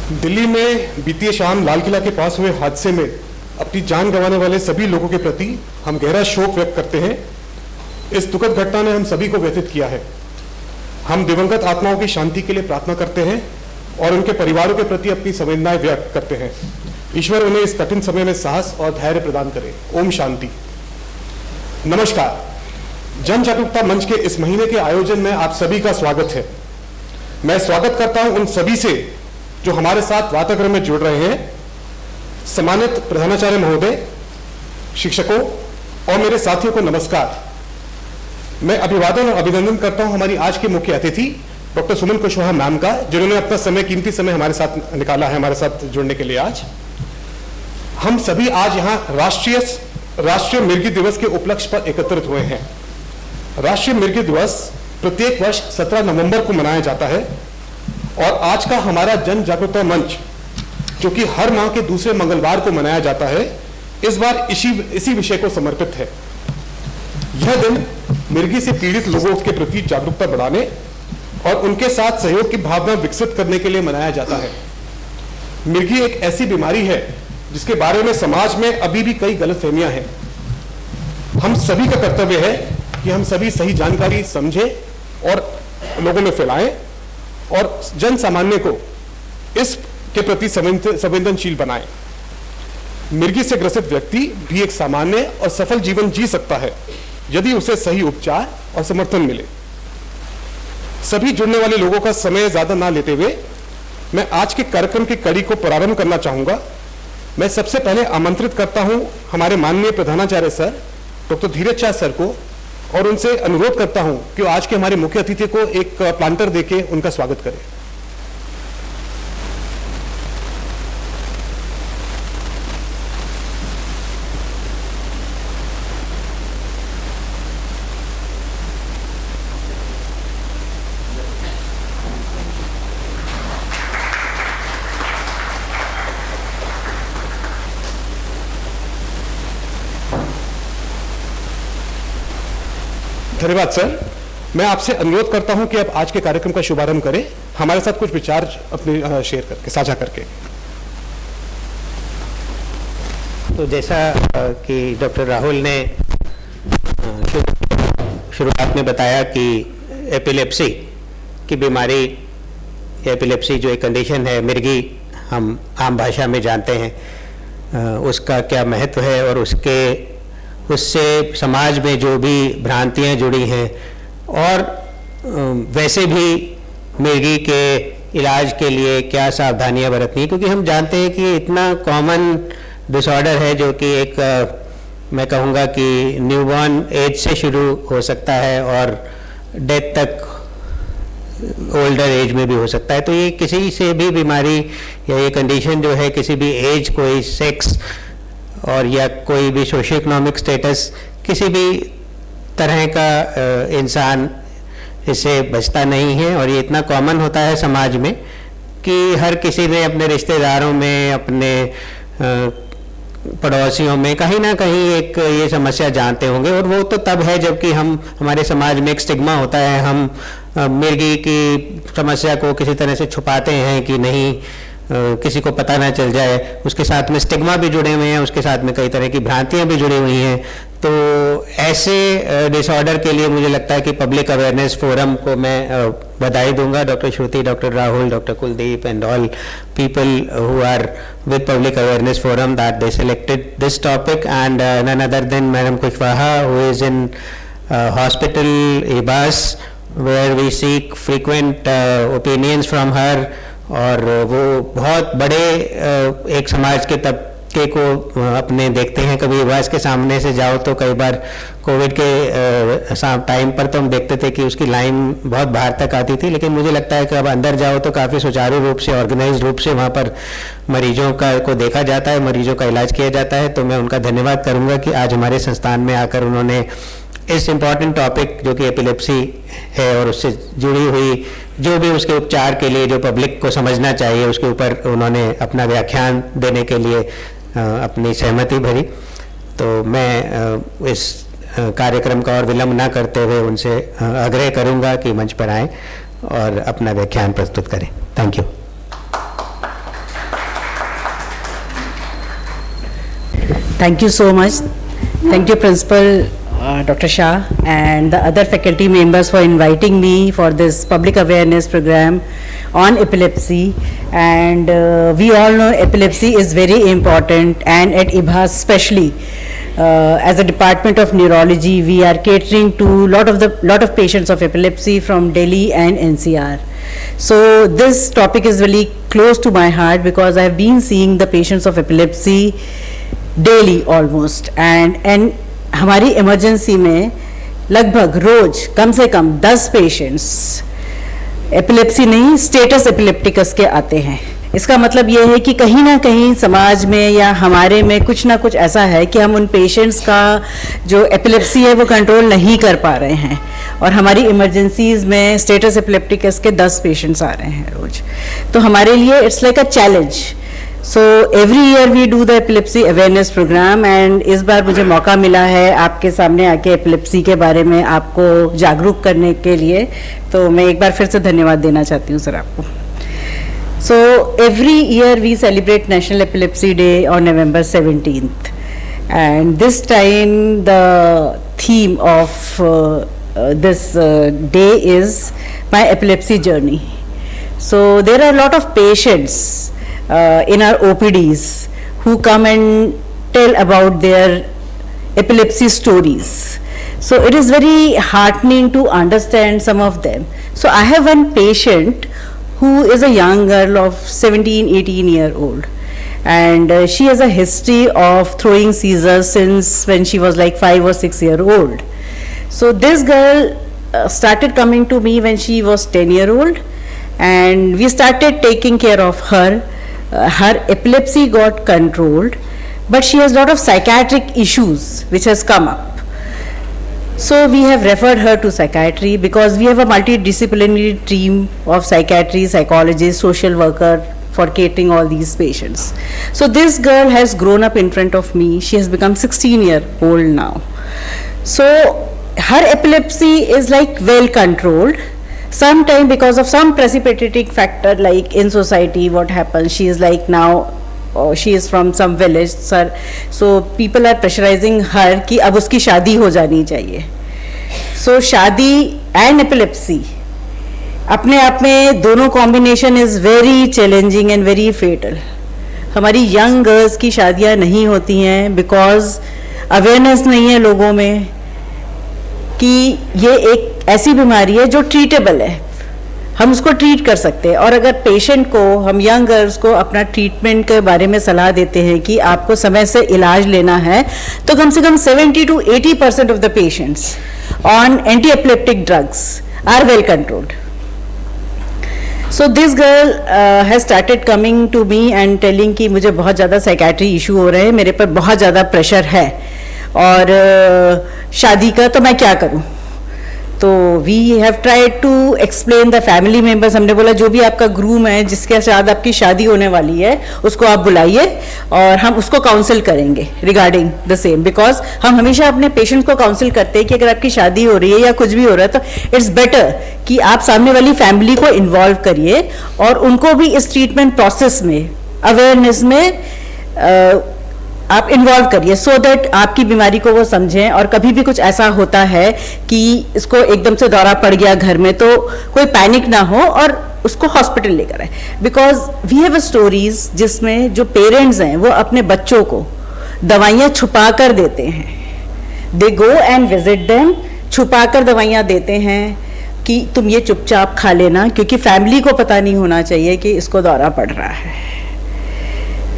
दिल्ली में बीती शाम लाल किला के पास हुए हादसे में अपनी जान गंवाने वाले सभी लोगों के प्रति हम गहरा शोक व्यक्त करते हैं। इस दुखद घटना ने हम सभी को व्यथित किया है। हम दिवंगत आत्माओं की शांति के लिए प्रार्थना करते हैं और उनके परिवारों के प्रति अपनी संवेदनाएं व्यक्त करते हैं। ईश्वर उन्हें इस कठिन समय में साहस और धैर्य प्रदान करे। ओम शांति। नमस्कार। जन जागरूकता मंच के इस महीने के आयोजन में आप सभी का स्वागत है। मैं स्वागत करता हूं उन सभी से जो हमारे साथ वार्तागृह में जुड़ रहे हैं। सम्मानित प्रधानाचार्य महोदय, शिक्षकों और मेरे साथियों को नमस्कार। मैं अभिवादन और अभिनंदन करता हूं हमारी आज की मुख्य अतिथि डॉक्टर सुमन कुशवाहा मैम का, जिन्होंने अपना समय, कीमती समय हमारे साथ निकाला है हमारे साथ जुड़ने के लिए। आज हम सभी आज यहाँ राष्ट्रीय मिर्गी दिवस के उपलक्ष्य पर एकत्रित हुए हैं। राष्ट्रीय मिर्गी दिवस प्रत्येक वर्ष 17 नवंबर को मनाया जाता है और आज का हमारा जन जागरूकता मंच, जो कि हर माह के दूसरे मंगलवार को मनाया जाता है, इस बार इसी विषय को समर्पित है। यह दिन मिर्गी से पीड़ित लोगों के प्रति जागरूकता बढ़ाने और उनके साथ सहयोग की भावना विकसित करने के लिए मनाया जाता है। मिर्गी एक ऐसी बीमारी है जिसके बारे में समाज में अभी भी कई गलतफहमियां हैं। हम सभी का कर्तव्य है कि हम सभी सही जानकारी समझें और लोगों में फैलाएं और जन सामान्य को इसके प्रति संवेदनशील बनाएं। मिर्गी से ग्रसित व्यक्ति भी एक सामान्य और सफल जीवन जी सकता है यदि उसे सही उपचार और समर्थन मिले। सभी जुड़ने वाले लोगों का समय ज्यादा ना लेते हुए मैं आज के कार्यक्रम की कड़ी को प्रारंभ करना चाहूंगा। मैं सबसे पहले आमंत्रित करता हूं हमारे माननीय प्रधानाचार्य सर डॉक्टर धीरज शाह सर को और उनसे अनुरोध करता हूं कि आज के हमारे मुख्य अतिथि को एक प्लांटर देके उनका स्वागत करें। धन्यवाद सर। मैं आपसे अनुरोध करता हूं कि आप आज के कार्यक्रम का शुभारंभ करें, हमारे साथ कुछ विचार अपने शेयर करके, साझा करके। तो जैसा कि डॉक्टर राहुल ने शुरुआत में बताया कि एपिलेप्सी की बीमारी, एपिलेप्सी जो एक कंडीशन है, मिर्गी हम आम भाषा में जानते हैं, उसका क्या महत्व है और उससे समाज में जो भी भ्रांतियाँ जुड़ी हैं और वैसे भी मिर्गी के इलाज के लिए क्या सावधानियाँ बरतनी है, क्योंकि हम जानते हैं कि इतना कॉमन डिसऑर्डर है जो कि एक मैं कहूँगा कि न्यूबॉर्न एज से शुरू हो सकता है और डेथ तक ओल्डर एज में भी हो सकता है। तो ये किसी से भी बीमारी या ये कंडीशन जो है किसी भी एज, कोई सेक्स और या कोई भी सोशो इकोनॉमिक स्टेटस, किसी भी तरह का इंसान इससे बचता नहीं है। और ये इतना कॉमन होता है समाज में कि हर किसी ने अपने रिश्तेदारों में, अपने पड़ोसियों में कहीं ना कहीं एक ये समस्या जानते होंगे। और वो तो तब है जबकि हमारे समाज में एक स्टिग्मा होता है, हम मिर्गी की समस्या को किसी तरह से छुपाते हैं कि नहीं किसी को पता ना चल जाए। उसके साथ में स्टिग्मा भी जुड़े हुए हैं, उसके साथ में कई तरह की भ्रांतियां भी जुड़ी हुई हैं। तो ऐसे डिसऑर्डर के लिए मुझे लगता है कि पब्लिक अवेयरनेस फोरम को मैं बधाई दूंगा। Doctor Shruti, doctor Rahul, doctor Kuldeep and all people who are with public awareness forum that they selected this topic, and none other than Madam Kushwaha, who is in hospital EBAS, where we seek frequent opinions from her. और वो बहुत बड़े एक समाज के तबके को अपने देखते हैं। कभी इबास के सामने से जाओ तो कई बार कोविड के टाइम पर तो हम देखते थे कि उसकी लाइन बहुत बाहर तक आती थी, लेकिन मुझे लगता है कि अब अंदर जाओ तो काफ़ी सुचारू रूप से, ऑर्गेनाइज रूप से वहाँ पर मरीजों को देखा जाता है, मरीजों का इलाज किया जाता है। तो मैं उनका धन्यवाद करूँगा कि आज हमारे संस्थान में आकर उन्होंने इस इम्पॉर्टेंट टॉपिक जो कि एपिलेप्सी है और उससे जुड़ी हुई जो भी उसके उपचार के लिए जो पब्लिक को समझना चाहिए, उसके ऊपर उन्होंने अपना व्याख्यान देने के लिए अपनी सहमति भरी। तो मैं इस कार्यक्रम का और विलंब न करते हुए उनसे आग्रह करूंगा कि मंच पर आएं और अपना व्याख्यान प्रस्तुत करें। Thank you. Thank you so much. Thank you, Principal Dr. Shah and the other faculty members for inviting me for this public awareness program on epilepsy. And we all know epilepsy is very important, and at IBHAS especially, as a department of neurology, we are catering to lot of patients of epilepsy from Delhi and NCR. So this topic is really close to my heart because I have been seeing the patients of epilepsy daily almost, and हमारी emergency में लगभग रोज कम से कम 10 patients epilepsy नहीं status epilepticus के आते हैं. इसका मतलब ये है कि कहीं ना कहीं समाज में या हमारे में कुछ ना कुछ ऐसा है कि हम उन पेशेंट्स का जो एपिलेप्सी है वो कंट्रोल नहीं कर पा रहे हैं, और हमारी इमरजेंसीज में स्टेटस एपिलेप्टिकस के 10 पेशेंट्स आ रहे हैं रोज. तो हमारे लिए it's like a challenge. So every year we do the epilepsy awareness program, and इस बार मुझे मौका मिला है आपके सामने आके एपिलेप्सी के बारे में आपको जागरूक करने के लिए. तो मैं एक बार फिर से धन्यवाद देना चाहती हूँ सर आपको. So every year we celebrate National Epilepsy Day on November 17th, and this time the theme of this day is my epilepsy journey. So there are a lot of patients in our OPDs who come and tell about their epilepsy stories. So it is very heartening to understand some of them. So I have one patient who is a young girl of 17-18-year-old, and she has a history of throwing seizures since when she was like 5 or 6-year-old. So this girl started coming to me when she was 10-year-old, and we started taking care of her. Her epilepsy got controlled, but she has a lot of psychiatric issues which has come up. So we have referred her to psychiatry because we have a multidisciplinary team of psychiatry, psychologists, social worker for catering all these patients. So this girl has grown up in front of me. She has become 16-year-old now. So her epilepsy is like well controlled. Sometime because of some precipitating factor, like in society what happens, she is like now she is from some village, sir. So people are pressurizing her कि अब उसकी शादी हो जानी चाहिए. So शादी and epilepsy अपने आप में दोनों combination is very challenging and very fatal. हमारी young girls की शादियाँ नहीं होती हैं because awareness नहीं है लोगों में कि ये एक ऐसी बीमारी है जो treatable है, हम उसको ट्रीट कर सकते हैं. और अगर पेशेंट को, हम यंग गर्ल्स को अपना ट्रीटमेंट के बारे में सलाह देते हैं कि आपको समय से इलाज लेना है, तो कम से कम 70 to 80% of the patients on anti epileptic drugs are well controlled. So this girl has started coming to me and telling कि मुझे बहुत ज़्यादा साइकेट्री इशू हो रहे हैं, मेरे पर बहुत ज़्यादा प्रेशर है और शादी का, तो मैं क्या करूं. तो we have tried to explain the family members. हमने बोला जो भी आपका ग्रूम है जिसके साथ आपकी शादी होने वाली है उसको आप बुलाइए और हम उसको काउंसिल करेंगे रिगार्डिंग द सेम, बिकॉज हम हमेशा अपने पेशेंट को काउंसिल करते हैं कि अगर आपकी शादी हो रही है या कुछ भी हो रहा है तो इट्स बेटर कि आप सामने वाली फैमिली को इन्वॉल्व करिए और उनको भी इस ट्रीटमेंट प्रोसेस में, अवेयरनेस में आप इन्वॉल्व करिए, सो दैट आपकी बीमारी को वो समझें. और कभी भी कुछ ऐसा होता है कि इसको एकदम से दौरा पड़ गया घर में, तो कोई पैनिक ना हो और उसको हॉस्पिटल लेकर आए. बिकॉज वी हैव स्टोरीज जिसमें जो पेरेंट्स हैं वो अपने बच्चों को दवाइयाँ छुपा कर देते हैं. दे गो एंड विजिट देम, छुपा कर दवाइयाँ देते हैं कि तुम ये चुपचाप खा लेना, क्योंकि फैमिली को पता नहीं होना चाहिए कि इसको दौरा पड़ रहा है.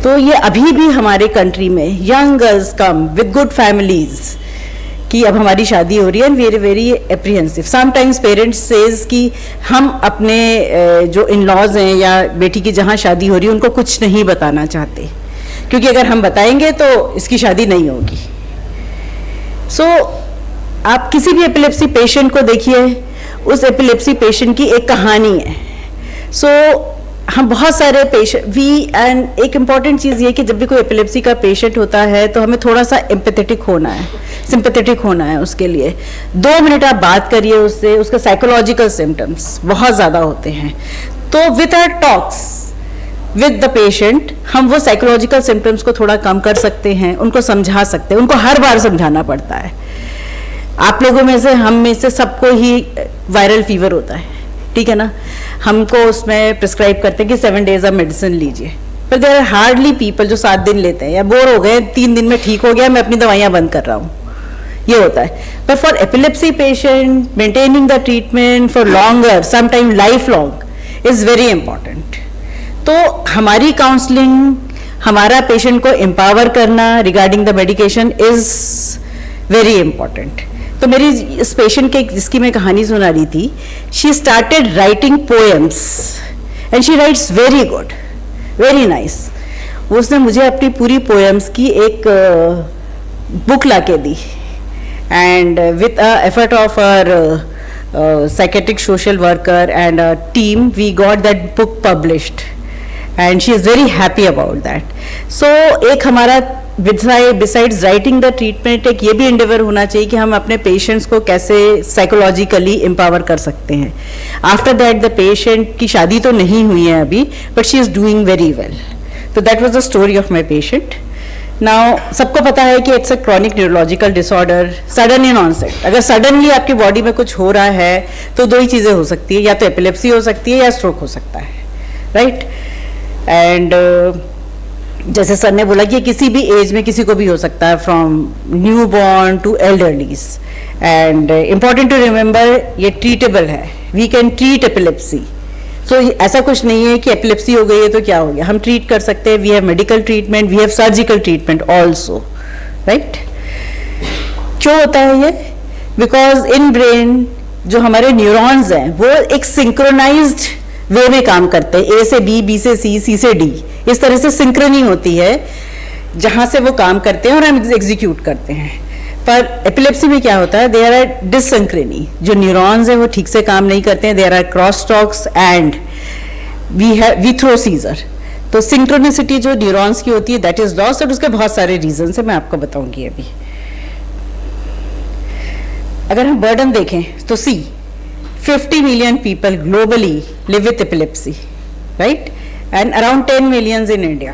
तो ये अभी भी हमारे कंट्री में young girls come with good families कि अब हमारी शादी हो रही है, very very apprehensive. Sometimes parents says कि हम अपने जो इन लॉज हैं या बेटी की जहाँ शादी हो रही है उनको कुछ नहीं बताना चाहते, क्योंकि अगर हम बताएंगे तो इसकी शादी नहीं होगी. सो आप किसी भी एपिलेप्सी पेशेंट को देखिए, उस एपिलेप्सी पेशेंट की एक कहानी है. सो हम बहुत सारे पेशेंट एंड एक इम्पॉर्टेंट चीज़ ये कि जब भी कोई एपिलेप्सी का पेशेंट होता है तो हमें थोड़ा सा एम्पैथेटिक होना है, सिंपैथेटिक होना है उसके लिए. 2 मिनट आप बात करिए उससे, उसका साइकोलॉजिकल सिम्टम्स बहुत ज़्यादा होते हैं. तो with our talks with the patient हम वो साइकोलॉजिकल सिम्टम्स को थोड़ा कम कर सकते हैं, उनको समझा सकते हैं. उनको हर बार समझाना पड़ता है. आप लोगों में से, हम में से सबको ही वायरल फीवर होता है, ठीक है ना. हमको उसमें प्रिस्क्राइब करते हैं कि 7 days of मेडिसिन लीजिए, पर देयर आर हार्डली पीपल जो 7 दिन लेते हैं या बोर हो गए 3 दिन में ठीक हो गया, मैं अपनी दवाइयाँ बंद कर रहा हूँ, ये होता है. पर for epilepsy patient maintaining the treatment for longer, sometime life long, is very important. तो हमारी काउंसलिंग, हमारा पेशेंट को एम्पावर करना regarding the medication is very important. तो मेरी इस पेशेंट के, जिसकी मैं कहानी सुना रही थी, she started writing poems and she writes very good, very nice. उसने मुझे अपनी पूरी पोएम्स की एक बुक ला के दी, and with a effort of our psychiatric social worker and a team, we got that book published and she is very happy about that. So एक हमारा besides writing the treatment, एक ये भी endeavor होना चाहिए कि हम अपने patients को कैसे psychologically empower कर सकते हैं. After that the patient की शादी तो नहीं हुई है अभी, but she is doing very well. So that was the story of my patient. Now सबको पता है कि it's a chronic neurological disorder, sudden in onset. अगर suddenly आपकी body में कुछ हो रहा है तो दो ही चीज़ें हो सकती है, या तो epilepsy हो सकती है या stroke हो सकता है, right? And जैसे सर ने बोला कि किसी भी एज में किसी को भी हो सकता है, from new born to elderlies. And important to remember, ये ट्रीटेबल है, we can treat epilepsy. So ऐसा कुछ नहीं है कि एपिलेप्सी हो गई है तो क्या हो गया, हम ट्रीट कर सकते हैं. We have medical treatment, we have surgical treatment also, right. क्यों होता है ये? बिकॉज इन ब्रेन जो हमारे न्यूरॉन्स हैं वो एक सिंक्रोनाइज्ड वे में काम करते हैं, ए से बी, बी से सी, सी से डी, इस तरह से सिंक्रनी होती है जहां से वो काम करते हैं और हम एग्जीक्यूट करते हैं. पर एपिलेप्सी में क्या होता है, देयर आर डिससिंक्रनी, जो न्यूरॉन्स हैं वो ठीक से काम नहीं करते हैं, there are cross talks and we throw seizure. तो सिंक्रोनिसिटी जो न्यूरॉन्स की होती है दैट इज लॉस्ट, और उसके बहुत सारे रीजन है, मैं आपको बताऊंगी अभी. अगर हम बर्डन देखें तो 50 million people globally live with epilepsy, right? And around 10 millions in India.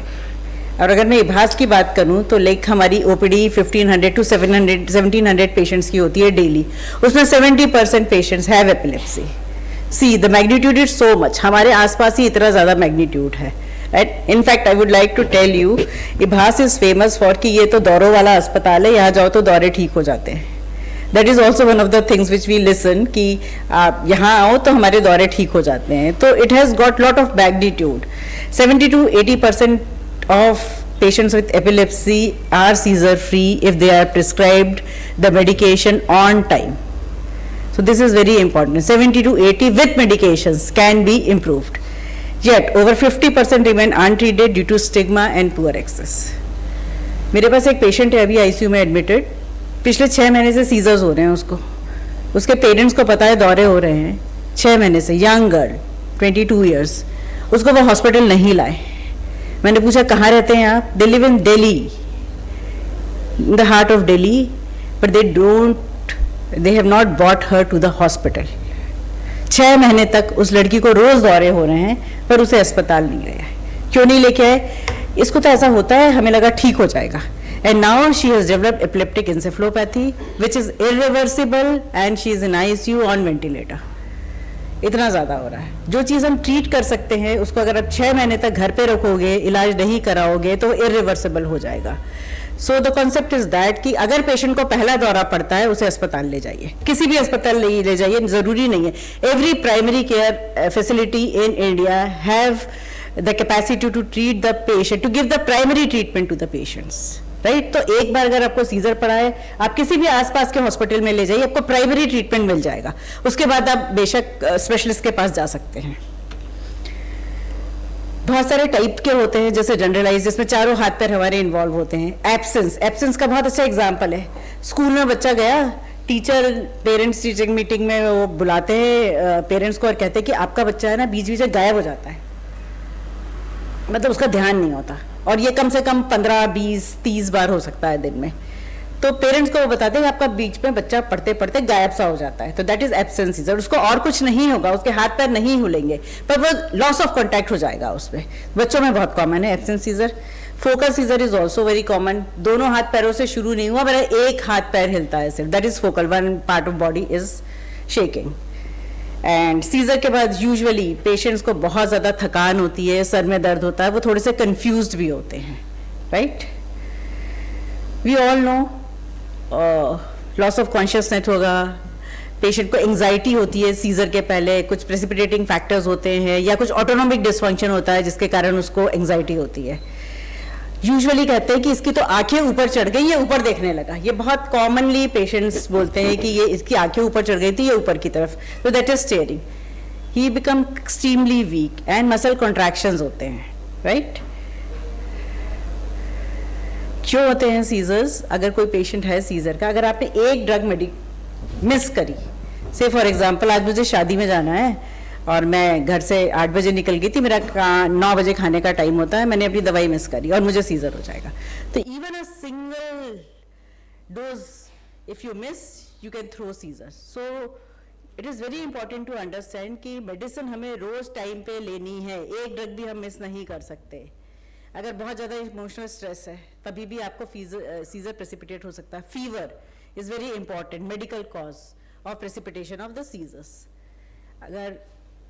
और अगर मैं इभास की बात करूं तो लाइक हमारी OPD 1500 to 1700 पेशेंट्स की होती है डेली, उसमें 70% patients have epilepsy. See the magnitude is so much, हमारे आसपास ही इतना ज़्यादा मैग्नीट्यूड है. In fact, I would like to tell you, इभास इज फेमस फॉर कि ये तो दौरों वाला अस्पताल है, यहाँ जाओ तो दौरे ठीक हो जाते हैं. That is also one of the things which we listen कि आप यहाँ आओ तो हमारे दौरे ठीक हो जाते हैं. तो it has got lot of magnitude. 70 to 80% of patients with epilepsy are seizure free if they are prescribed the medication on time. So this is very important. 70 to 80 with medications can be improved. Yet over 50% remain untreated due to stigma and poor access. मेरे पास एक patient है अभी ICU में admitted, पिछले 6 महीने से seizures हो रहे हैं उसको, उसके पेरेंट्स को पता है दौरे हो रहे हैं 6 महीने से. यंग गर्ल 22 years, उसको वो हॉस्पिटल नहीं लाए. मैंने पूछा कहाँ रहते हैं आप? They live in Delhi, in the heart of Delhi, but they have not bought her to the hospital. 6 महीने तक उस लड़की को रोज दौरे हो रहे हैं पर उसे अस्पताल नहीं गया. क्यों नहीं लेके आए? इसको तो ऐसा होता है, हमें लगा ठीक हो जाएगा. And now she has developed epileptic encephalopathy, which is irreversible, and she is in ICU on ventilator. इतना ज़्यादा हो रहा है. जो चीज़ हम ट्रीट कर सकते हैं उसको अगर आप 6 महीने तक घर पे रखोगे, इलाज नहीं कराओगे तो irreversible हो जाएगा. So the concept is that कि अगर पेशेंट को पहला दौरा पड़ता है उसे अस्पताल ले जाइए, किसी भी अस्पताल ले जाइए, ज़रूरी नहीं है. Every primary care facility in India have the capacity to treat the patient, to give the primary treatment to the patients. Right. तो एक बार अगर आपको सीजर पड़ा है, आप किसी भी आसपास के हॉस्पिटल में ले जाइए, आपको प्राइमरी ट्रीटमेंट मिल जाएगा. उसके बाद आप बेशक स्पेशलिस्ट के पास जा सकते हैं. बहुत सारे टाइप के होते हैं, जैसे जनरलाइज, जिसमें चारों हाथ पैर हमारे इन्वॉल्व होते हैं. एब्सेंस का बहुत अच्छा एग्जाम्पल है. स्कूल में बच्चा गया, टीचर पेरेंट्स टीचर मीटिंग में वो बुलाते हैं पेरेंट्स को और कहते हैं कि आपका बच्चा है ना बीच बीच में गायब हो जाता है, मतलब उसका ध्यान नहीं होता. और ये कम से कम 15, 20, 30 बार हो सकता है दिन में. तो पेरेंट्स को वो बताते हैं आपका बीच में बच्चा पढ़ते पढ़ते गायब सा हो जाता है, तो दैट इज एब्सेंस सीजर। उसको और कुछ नहीं होगा, उसके हाथ पैर नहीं हिलेंगे, पर वो लॉस ऑफ कॉन्टैक्ट हो जाएगा उसमें। बच्चों में बहुत कॉमन है absence seizure. Focal seizure is also very common. दोनों हाथ पैरों से शुरू नहीं हुआ, मेरा एक हाथ पैर हिलता है सिर्फ, that is focal, one part of body is shaking. And seizure के बाद यूजुअली पेशेंट्स को बहुत ज़्यादा थकान होती है, सर में दर्द होता है, वो थोड़े से कंफ्यूज्ड भी होते हैं, right. We all know loss of consciousness होगा, पेशेंट को एंजाइटी होती है सीजर के पहले, कुछ प्रेसिपिटेटिंग फैक्टर्स होते हैं या कुछ ऑटोनॉमिक डिसफंक्शन होता है जिसके कारण उसको एंजाइटी होती है। यूजुअली कहते हैं कि इसकी तो आंखें ऊपर चढ़ गई, ये ऊपर देखने लगा। ये बहुत कॉमनली पेशेंट्स बोलते हैं कि ये इसकी आंखें ऊपर चढ़ गई थी, ये ऊपर की तरफ, तो that is staring. He become extremely weak and muscle contractions होते हैं, राइट। क्यों होते हैं सीजर्स? अगर कोई पेशेंट है सीजर का, अगर आपने एक ड्रग मिस करी, से फॉर एग्जांपल आज मुझे शादी में जाना है और मैं घर से 8 बजे निकल गई थी, मेरा 9 बजे खाने का टाइम होता है, मैंने अपनी दवाई मिस करी और मुझे सीजर हो जाएगा। तो even a single dose if you miss you can throw seizure. So it is very important to understand कि मेडिसिन हमें रोज टाइम पे लेनी है, एक ड्रग भी हम मिस नहीं कर सकते। अगर बहुत ज़्यादा इमोशनल स्ट्रेस है तभी भी आपको सीजर प्रेसिपिटेट हो सकता है। Fever is very important medical cause of precipitation of the seizures. अगर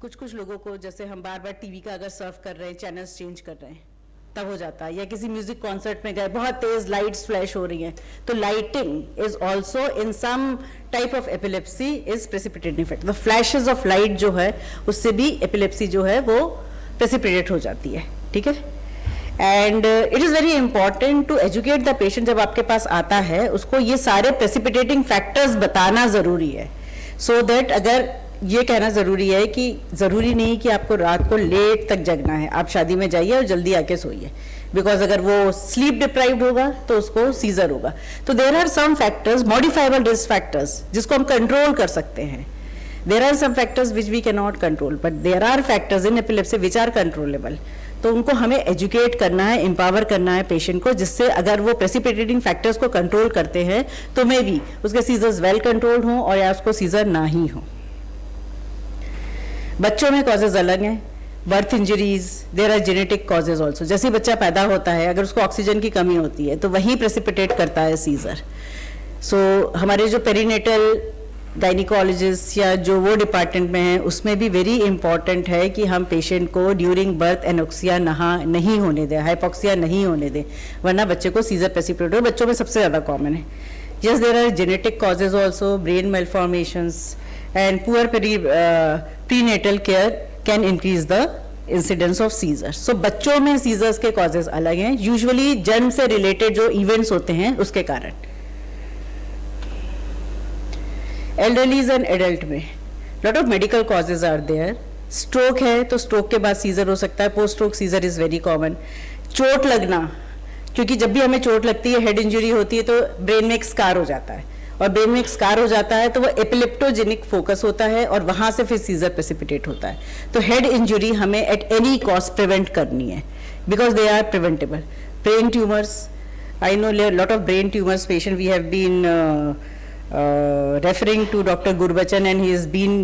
कुछ लोगों को, जैसे हम बार बार टीवी का अगर सर्व कर रहे हैं, चैनल्स चेंज कर रहे हैं, तब हो जाता है। या किसी म्यूजिक कॉन्सर्ट में गए, बहुत तेज लाइट्स फ्लैश हो रही हैं, तो lighting is also in some type of epilepsy is precipitating effect. The flashes of light जो है उससे भी एपिलेप्सी जो है वो प्रेसिपिटेट हो जाती है, ठीक है। And it is very important to educate the patient. जब आपके पास आता है उसको ये सारे प्रेसिपिटेटिंग फैक्टर्स बताना ज़रूरी है, सो दैट अगर ये कहना ज़रूरी है कि ज़रूरी नहीं कि आपको रात को लेट तक जगना है, आप शादी में जाइए और जल्दी आके सोइए, बिकॉज अगर वो स्लीप डिप्राइव्ड होगा तो उसको सीजर होगा। तो there are some factors, modifiable risk factors, जिसको हम कंट्रोल कर सकते हैं। There are some factors which we can not control, but there are factors in epilepsy which are controllable. तो उनको हमें एजुकेट करना है, एम्पावर करना है पेशेंट को, जिससे अगर वो प्रेसिपिटेटिंग फैक्टर्स को कंट्रोल करते हैं तो मे बी उसके सीजर्स वेल कंट्रोल्ड हों और या उसको सीजर ना ही हो। बच्चों में कॉजेज अलग हैं, birth injuries, there are genetic causes also. जैसे बच्चा पैदा होता है, अगर उसको ऑक्सीजन की कमी होती है तो वही प्रेसिपिटेट करता है सीजर। सो हमारे जो पेरीनेटल गायनिकोलॉजिस्ट या जो वो डिपार्टमेंट में है, उसमें भी वेरी इंपॉर्टेंट है कि हम पेशेंट को ड्यूरिंग बर्थ एनोक्सिया नहीं होने दें, हाइपोक्सिया नहीं होने दें, वरना बच्चे को सीजर प्रेसिपिटेट हो। बच्चों में सबसे ज़्यादा कॉमन है। Yes, there are genetic causes also, brain malformations and poor prenatal care can increase the incidence of seizures. So बच्चों में सीजर्स के कॉजेज अलग हैं, यूजुअली जन्म से रिलेटेड जो इवेंट्स होते हैं उसके कारण। एल्डरलीज एंड एडल्ट में lot of medical causes are there. Stroke है तो स्ट्रोक के बाद सीजर हो सकता है, post stroke seizure is very common. चोट लगना, क्योंकि जब भी हमें चोट लगती है, हेड इंजरी होती है, तो ब्रेन में एक स्कार हो जाता है, और ब्रेन में एक स्कार हो जाता है तो वो एपिलेप्टोजेनिक फोकस होता है और वहां से फिर सीजर प्रेसिपिटेट होता है। तो हेड इंजरी हमें एट एनी कॉस्ट प्रिवेंट करनी है, because they are preventable. Brain tumours, I know lot of brain tumours patient, we have been referring to Dr. Gurbachan, and he has been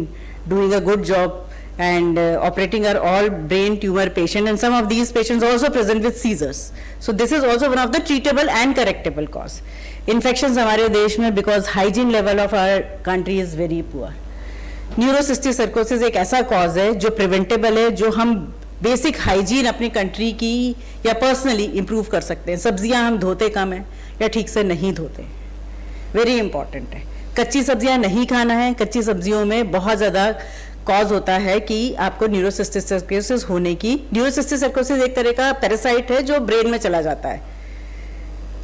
doing a good job and operating are all brain tumor patient, and some of these patients also present with seizures. So this is also one of the treatable and correctable cause. Infections हमारे देश में, because hygiene level of our country is very poor. न्यूरोसिस्टिक सर्कोसिस एक ऐसा cause है जो preventable है, जो हम बेसिक हाइजीन अपनी कंट्री की या पर्सनली इम्प्रूव कर सकते हैं। सब्जियां हम धोते कम हैं या ठीक से नहीं धोते, वेरी इंपॉर्टेंट है। कच्ची सब्जियां नहीं खाना है, कच्ची सब्जियों में बहुत ज़्यादा कॉज होता है कि आपको न्यूरोसिस्टिक सर्कोसिस होने की। न्यूरोसिस्टिक सर्कोसिस एक तरह का पैरासाइट है जो ब्रेन में चला जाता है,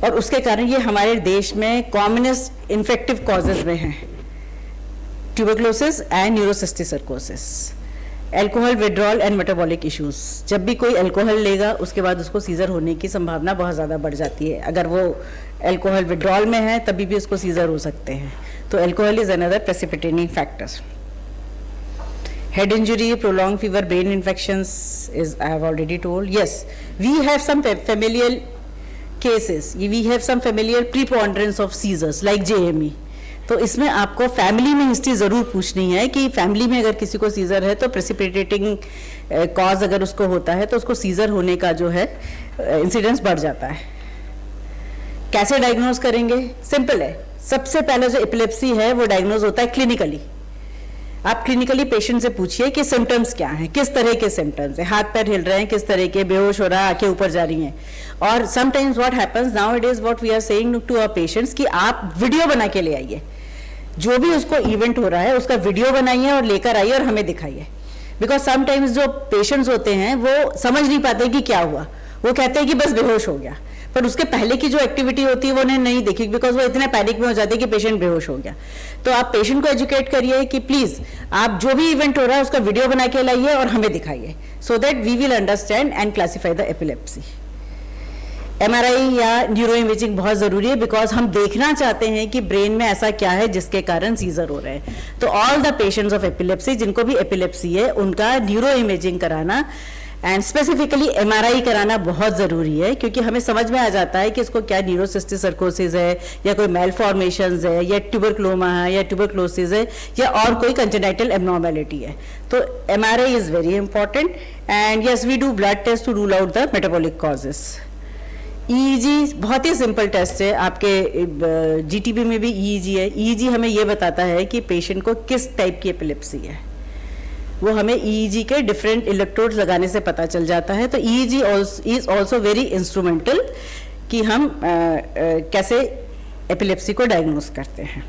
और उसके कारण ये हमारे देश में कॉमनेस्ट इन्फेक्टिव कॉजेज में है, tuberculosis and neurocysticercosis. Alcohol withdrawal and metabolic issues, जब भी कोई एल्कोहल लेगा उसके बाद उसको सीजर होने की संभावना बहुत ज़्यादा बढ़ जाती है। अगर वो एल्कोहल विड्रॉल में है तभी भी उसको सीजर हो सकते हैं। तो alcohol is another precipitating factor. Head injury, prolong fever, brain infections is I have already told. Yes, we have some familial cases, we have some familiar preponderance of seizures like JME. तो इसमें आपको family में history ज़रूर पूछनी है कि family में अगर किसी को सीज़र है तो प्रेसिपिटेटिंग कॉज अगर उसको होता है तो उसको सीज़र होने का जो है इंसिडेंस बढ़ जाता है. कैसे डायग्नोज करेंगे? सिंपल है. सबसे पहले जो एपिलेप्सी है वो डायग्नोज होता है क्लिनिकली. आप क्लिनिकली पेशेंट से पूछिए कि सिम्टम्स क्या हैं, किस तरह के सिम्टम्स हैं, हाथ पैर हिल रहे हैं, किस तरह के, बेहोश हो रहा है, आंखें ऊपर जा रही हैं. और sometimes what happens now it is what we are saying to our patients कि आप वीडियो बना के ले आइए, जो भी उसको इवेंट हो रहा है उसका वीडियो बनाइए और लेकर आइए और हमें दिखाइए. बिकॉज समटाइम्स जो पेशेंट्स होते हैं वो समझ नहीं पाते कि क्या हुआ, वो कहते हैं कि बस बेहोश हो गया, पर उसके पहले की जो एक्टिविटी होती है वो उन्हें नहीं दिखी, बिकॉज वो इतने पैनिक में हो जाते हैं कि पेशेंट बेहोश हो गया. तो आप पेशेंट को एजुकेट करिए कि प्लीज आप जो भी इवेंट हो रहा है उसका वीडियो बना के लाइए और हमें दिखाइए, so that we will understand and classify the epilepsy. MRI या न्यूरो इमेजिंग बहुत जरूरी है, बिकॉज हम देखना चाहते हैं कि ब्रेन में ऐसा क्या है जिसके कारण सीजर हो रहे हैं. तो all the patients of epilepsy, जिनको भी एपिलेप्सी है, उनका न्यूरो इमेजिंग कराना एंड स्पेसिफिकली एमआरआई कराना बहुत ज़रूरी है, क्योंकि हमें समझ में आ जाता है कि इसको क्या न्यूरोसिस्टिक सर्कोसिस है या कोई मेलफॉर्मेशंस है या ट्यूबरक्लोमा है या ट्यूबरक्लोसिस है या और कोई कंजेनाइटल एब्नॉर्मेलिटी है. तो MRI is very important and yes we do blood test to rule out the metabolic causes. EEG बहुत ही सिंपल टेस्ट है, आपके जीटीबी में भी ईईजी है. ईईजी हमें ये बताता है कि पेशेंट को किस टाइप की एपिलेप्सी है, वो हमें ईईजी के डिफरेंट इलेक्ट्रोड्स लगाने से पता चल जाता है. तो EEG is also very instrumental कि हम कैसे एपिलेप्सी को डायग्नोस करते हैं.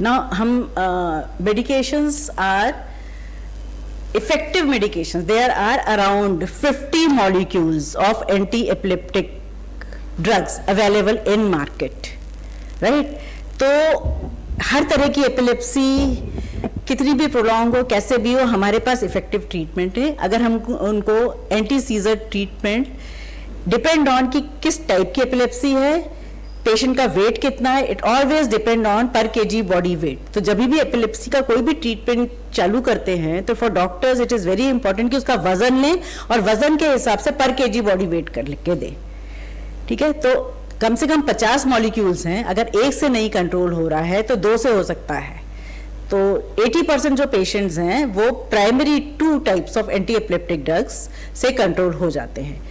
नाउ हम medications are effective medications. There are around 50 molecules of anti-epileptic drugs available in market, right? तो हर तरह की एपिलेप्सी कितनी भी प्रोलॉन्ग हो, कैसे भी हो, हमारे पास इफेक्टिव ट्रीटमेंट है. अगर हम उनको anti scissor treatment depend on कि किस टाइप की एपिलेप्सी है, पेशेंट का वेट कितना है, इट ऑलवेज डिपेंड ऑन पर केजी बॉडी वेट. तो जब भी एपिलेप्सी का कोई भी ट्रीटमेंट चालू करते हैं तो for doctors it is very important कि उसका वजन लें और वजन के हिसाब से पर केजी बॉडी वेट कर लिख के दें. ठीक है, तो कम से कम 50 मॉलिक्यूल्स हैं. अगर एक से नहीं कंट्रोल हो रहा है तो 2 से हो सकता है. तो 80% जो पेशेंट्स हैं वो primary 2 types of anti epileptic drugs से कंट्रोल हो जाते हैं.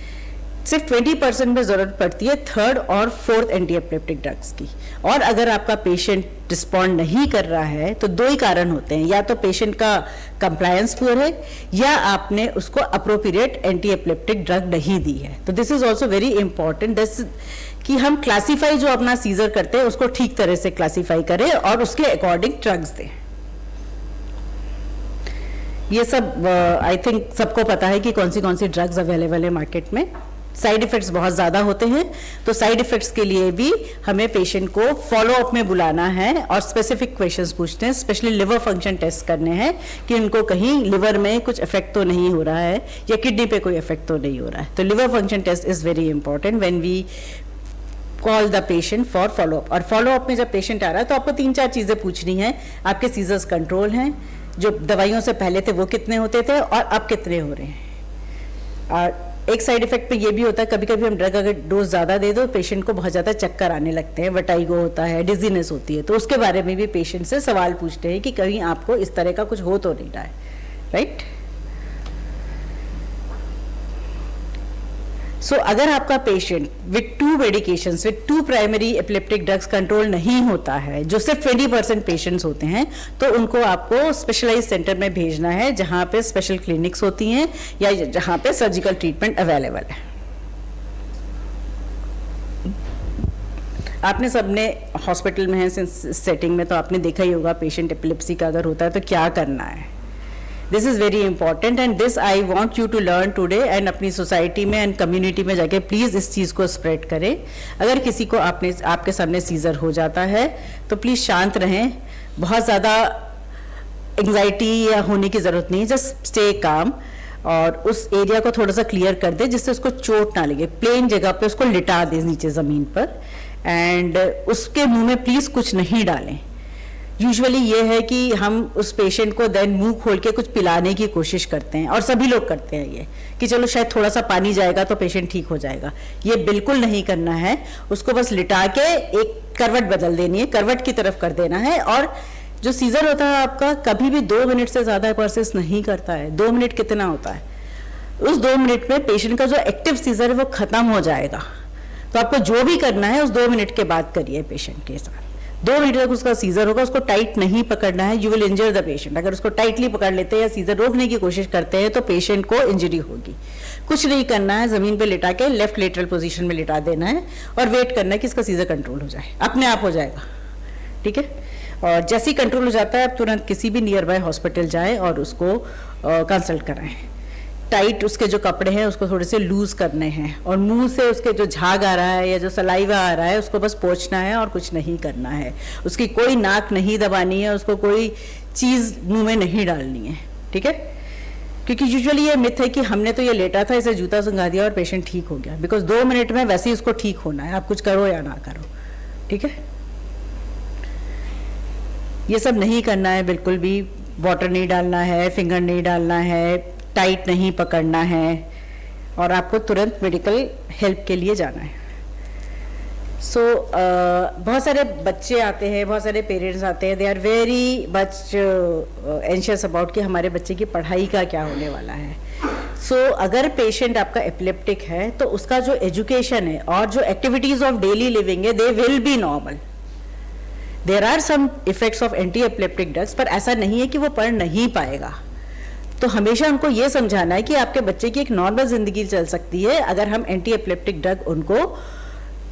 सिर्फ 20% में ज़रूरत पड़ती है 3rd और 4th एंटी एपिलेप्टिक ड्रग्स की. और अगर आपका पेशेंट रिस्पॉन्ड नहीं कर रहा है तो 2 ही कारण होते हैं, या तो पेशेंट का कंप्लायंस पुअर है या आपने उसको अप्रोप्रिएट एंटी एपिलेप्टिक ड्रग नहीं दी है. तो this is also very important कि हम क्लासीफाई जो अपना सीजर करते हैं उसको ठीक तरह से क्लासीफाई करें और उसके अकॉर्डिंग ड्रग्स दें. ये सब आई थिंक सबको पता है कि कौन सी ड्रग्स अवेलेबल है मार्केट में. साइड इफेक्ट्स बहुत ज़्यादा होते हैं, तो साइड इफेक्ट्स के लिए भी हमें पेशेंट को फॉलो अप में बुलाना है और स्पेसिफिक क्वेश्चंस पूछने हैं, स्पेशली लिवर फंक्शन टेस्ट करने हैं कि उनको कहीं लिवर में कुछ इफेक्ट तो नहीं हो रहा है या किडनी पे कोई इफेक्ट तो नहीं हो रहा है. तो liver function test is very important when we call the patient for follow up. और फॉलो अप में जब पेशेंट आ रहा है तो आपको 3-4 चीज़ें पूछनी है. आपके सीजर्स कंट्रोल हैं, जो दवाइयों से पहले थे वो कितने होते थे और अब कितने हो रहे हैं. और एक साइड इफेक्ट पे ये भी होता है, कभी कभी हम ड्रग अगर डोज ज़्यादा दे दो पेशेंट को बहुत ज़्यादा चक्कर आने लगते हैं, वर्टाइगो होता है, डिजीनेस होती है. तो उसके बारे में भी पेशेंट से सवाल पूछते हैं कि कहीं आपको इस तरह का कुछ हो तो नहीं रहा है, राइट. सो अगर आपका patient with 2 medications with 2 primary epileptic drugs control नहीं होता है, जो सिर्फ 20% पेशेंट्स होते हैं, तो उनको आपको स्पेशलाइज्ड सेंटर में भेजना है जहां पे स्पेशल क्लिनिक्स होती हैं या जहां पे सर्जिकल ट्रीटमेंट अवेलेबल है. आपने सबने हॉस्पिटल में है सेटिंग में, तो आपने देखा ही होगा पेशेंट एपिलेप्सी का अगर होता है तो क्या करना है. This is very important and this I want you to learn today and अपनी सोसाइटी में एंड कम्युनिटी में जाके प्लीज़ इस चीज़ को स्प्रेड करें. अगर किसी को आपके सामने सीजर हो जाता है तो प्लीज़ शांत रहें, बहुत ज़्यादा एंग्जाइटी या होने की ज़रूरत नहीं, जस्ट स्टे काम और उस एरिया को थोड़ा सा क्लियर कर दे जिससे उसको चोट ना लगे. प्लेन जगह पे उसको लिटा दे नीचे ज़मीन पर एंड उसके मुंह में प्लीज़ कुछ नहीं डालें. यूजुअली ये है कि हम उस पेशेंट को देन मुंह खोल के कुछ पिलाने की कोशिश करते हैं, और सभी लोग करते हैं ये कि चलो शायद थोड़ा सा पानी जाएगा तो पेशेंट ठीक हो जाएगा। ये बिल्कुल नहीं करना है, उसको बस लिटा के एक करवट बदल देनी है, करवट की तरफ कर देना है। और जो सीजर होता है आपका कभी भी 2 मिनट से ज़्यादा परसिस्ट नहीं करता है। 2 मिनट कितना होता है? उस 2 मिनट में पेशेंट का जो एक्टिव सीजर है वो खत्म हो जाएगा। तो आपको जो भी करना है उस 2 मिनट के बाद करिए पेशेंट के साथ। 2 मिनट तक उसका सीजर होगा, उसको टाइट नहीं पकड़ना है, you will injure the patient. अगर उसको टाइटली पकड़ लेते हैं या सीजर रोकने की कोशिश करते हैं तो पेशेंट को इंजरी होगी। कुछ नहीं करना है, जमीन पे लिटा के लेफ्ट लेटरल पोजीशन में लिटा देना है और वेट करना है कि इसका सीजर कंट्रोल हो जाए, अपने आप हो जाएगा। ठीक है, और जैसे ही कंट्रोल हो जाता है आप तुरंत किसी भी नियर बाय हॉस्पिटल जाएं और उसको कंसल्ट कराएं। टाइट उसके जो कपड़े हैं उसको थोड़े से लूज करने हैं, और मुंह से उसके जो झाग आ रहा है या जो सलाइवा आ रहा है उसको बस पोंछना है और कुछ नहीं करना है। उसकी कोई नाक नहीं दबानी है, उसको कोई चीज़ मुंह में नहीं डालनी है। ठीक है, क्योंकि यूजुअली ये मिथ है कि हमने तो ये लेटा था, इसे जूता सुंघा दिया और पेशेंट ठीक हो गया। बिकॉज 2 मिनट में वैसे ही उसको ठीक होना है, आप कुछ करो या ना करो। ठीक है, ये सब नहीं करना है बिल्कुल भी। वाटर नहीं डालना है, फिंगर नहीं डालना है, टाइट नहीं पकड़ना है, और आपको तुरंत मेडिकल हेल्प के लिए जाना है। बहुत सारे बच्चे आते हैं, बहुत सारे पेरेंट्स आते हैं, they are very much anxious about कि हमारे बच्चे की पढ़ाई का क्या होने वाला है। अगर पेशेंट आपका एपिलेप्टिक है तो उसका जो एजुकेशन है और जो एक्टिविटीज ऑफ डेली लिविंग है they will be normal. There are some effects of anti epileptic drugs, पर ऐसा नहीं है कि वो पढ़ नहीं पाएगा। तो हमेशा उनको ये समझाना है कि आपके बच्चे की एक नॉर्मल जिंदगी चल सकती है अगर हम एंटी एपिलेप्टिक ड्रग उनको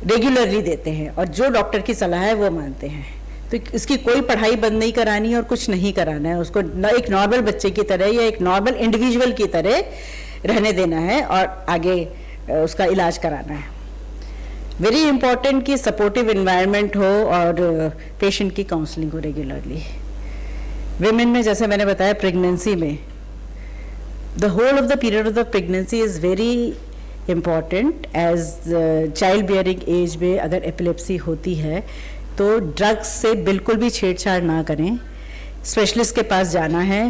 रेगुलरली देते हैं और जो डॉक्टर की सलाह है वो मानते हैं। तो इसकी कोई पढ़ाई बंद नहीं करानी और कुछ नहीं कराना है, उसको एक नॉर्मल बच्चे की तरह या एक नॉर्मल इंडिविजुअल की तरह रहने देना है और आगे उसका इलाज कराना है। वेरी इंपॉर्टेंट कि सपोर्टिव इन्वायरमेंट हो और पेशेंट की काउंसलिंग हो रेगुलरली। विमेन में जैसे मैंने बताया प्रेगनेंसी में the whole of the period of the pregnancy is very important as child bearing age में अगर epilepsy होती है तो ड्रग्स से बिल्कुल भी छेड़छाड़ ना करें, स्पेशलिस्ट के पास जाना है।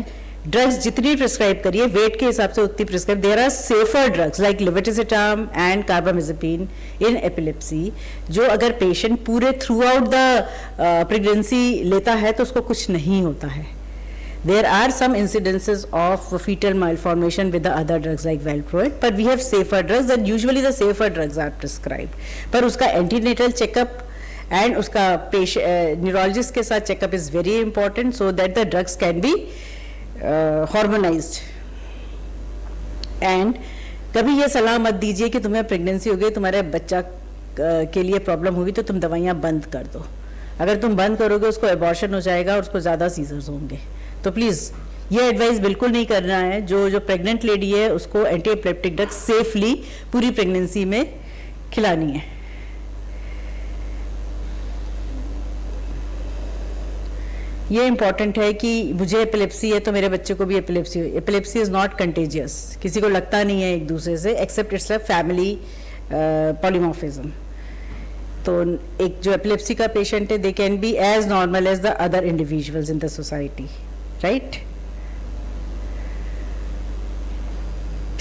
ड्रग्स जितनी प्रिस्क्राइब करिए वेट के हिसाब से उतनी prescribe. There are safer drugs like levetiracetam and carbamazepine in epilepsy, जो अगर पेशेंट पूरे थ्रू आउट द प्रेगनेंसी लेता है तो उसको कुछ नहीं होता है। There are some incidences of fetal malformation with the other drugs like valproate, but we have safer drugs and usually the safer drugs are prescribed. पर उसका antenatal checkup and उसका neurologist के साथ checkup is very important so that the drugs can be hormonized. And कभी ये सलाह मत दीजिए कि तुम्हें प्रेगनेंसी हो गई, तुम्हारे बच्चा के लिए प्रॉब्लम होगी तो तुम दवाइयाँ बंद कर दो। अगर तुम बंद करोगे उसको एबॉर्शन हो जाएगा और उसको ज़्यादा सीजर्स होंगे। तो प्लीज़ ये एडवाइस बिल्कुल नहीं करना है। जो प्रेग्नेंट लेडी है उसको एंटी एपिलेप्टिक ड्रग सेफली पूरी प्रेगनेंसी में खिलानी है। ये इंपॉर्टेंट है कि मुझे एपिलेप्सी है तो मेरे बच्चे को भी एपिलेप्सी हो। एपिलेप्सी इज़ नॉट कंटेजियस, किसी को लगता नहीं है एक दूसरे से, except it's a family polymorphism. तो एक जो एपिलेप्सी का पेशेंट है they can be as normal as the other individuals in the society, right.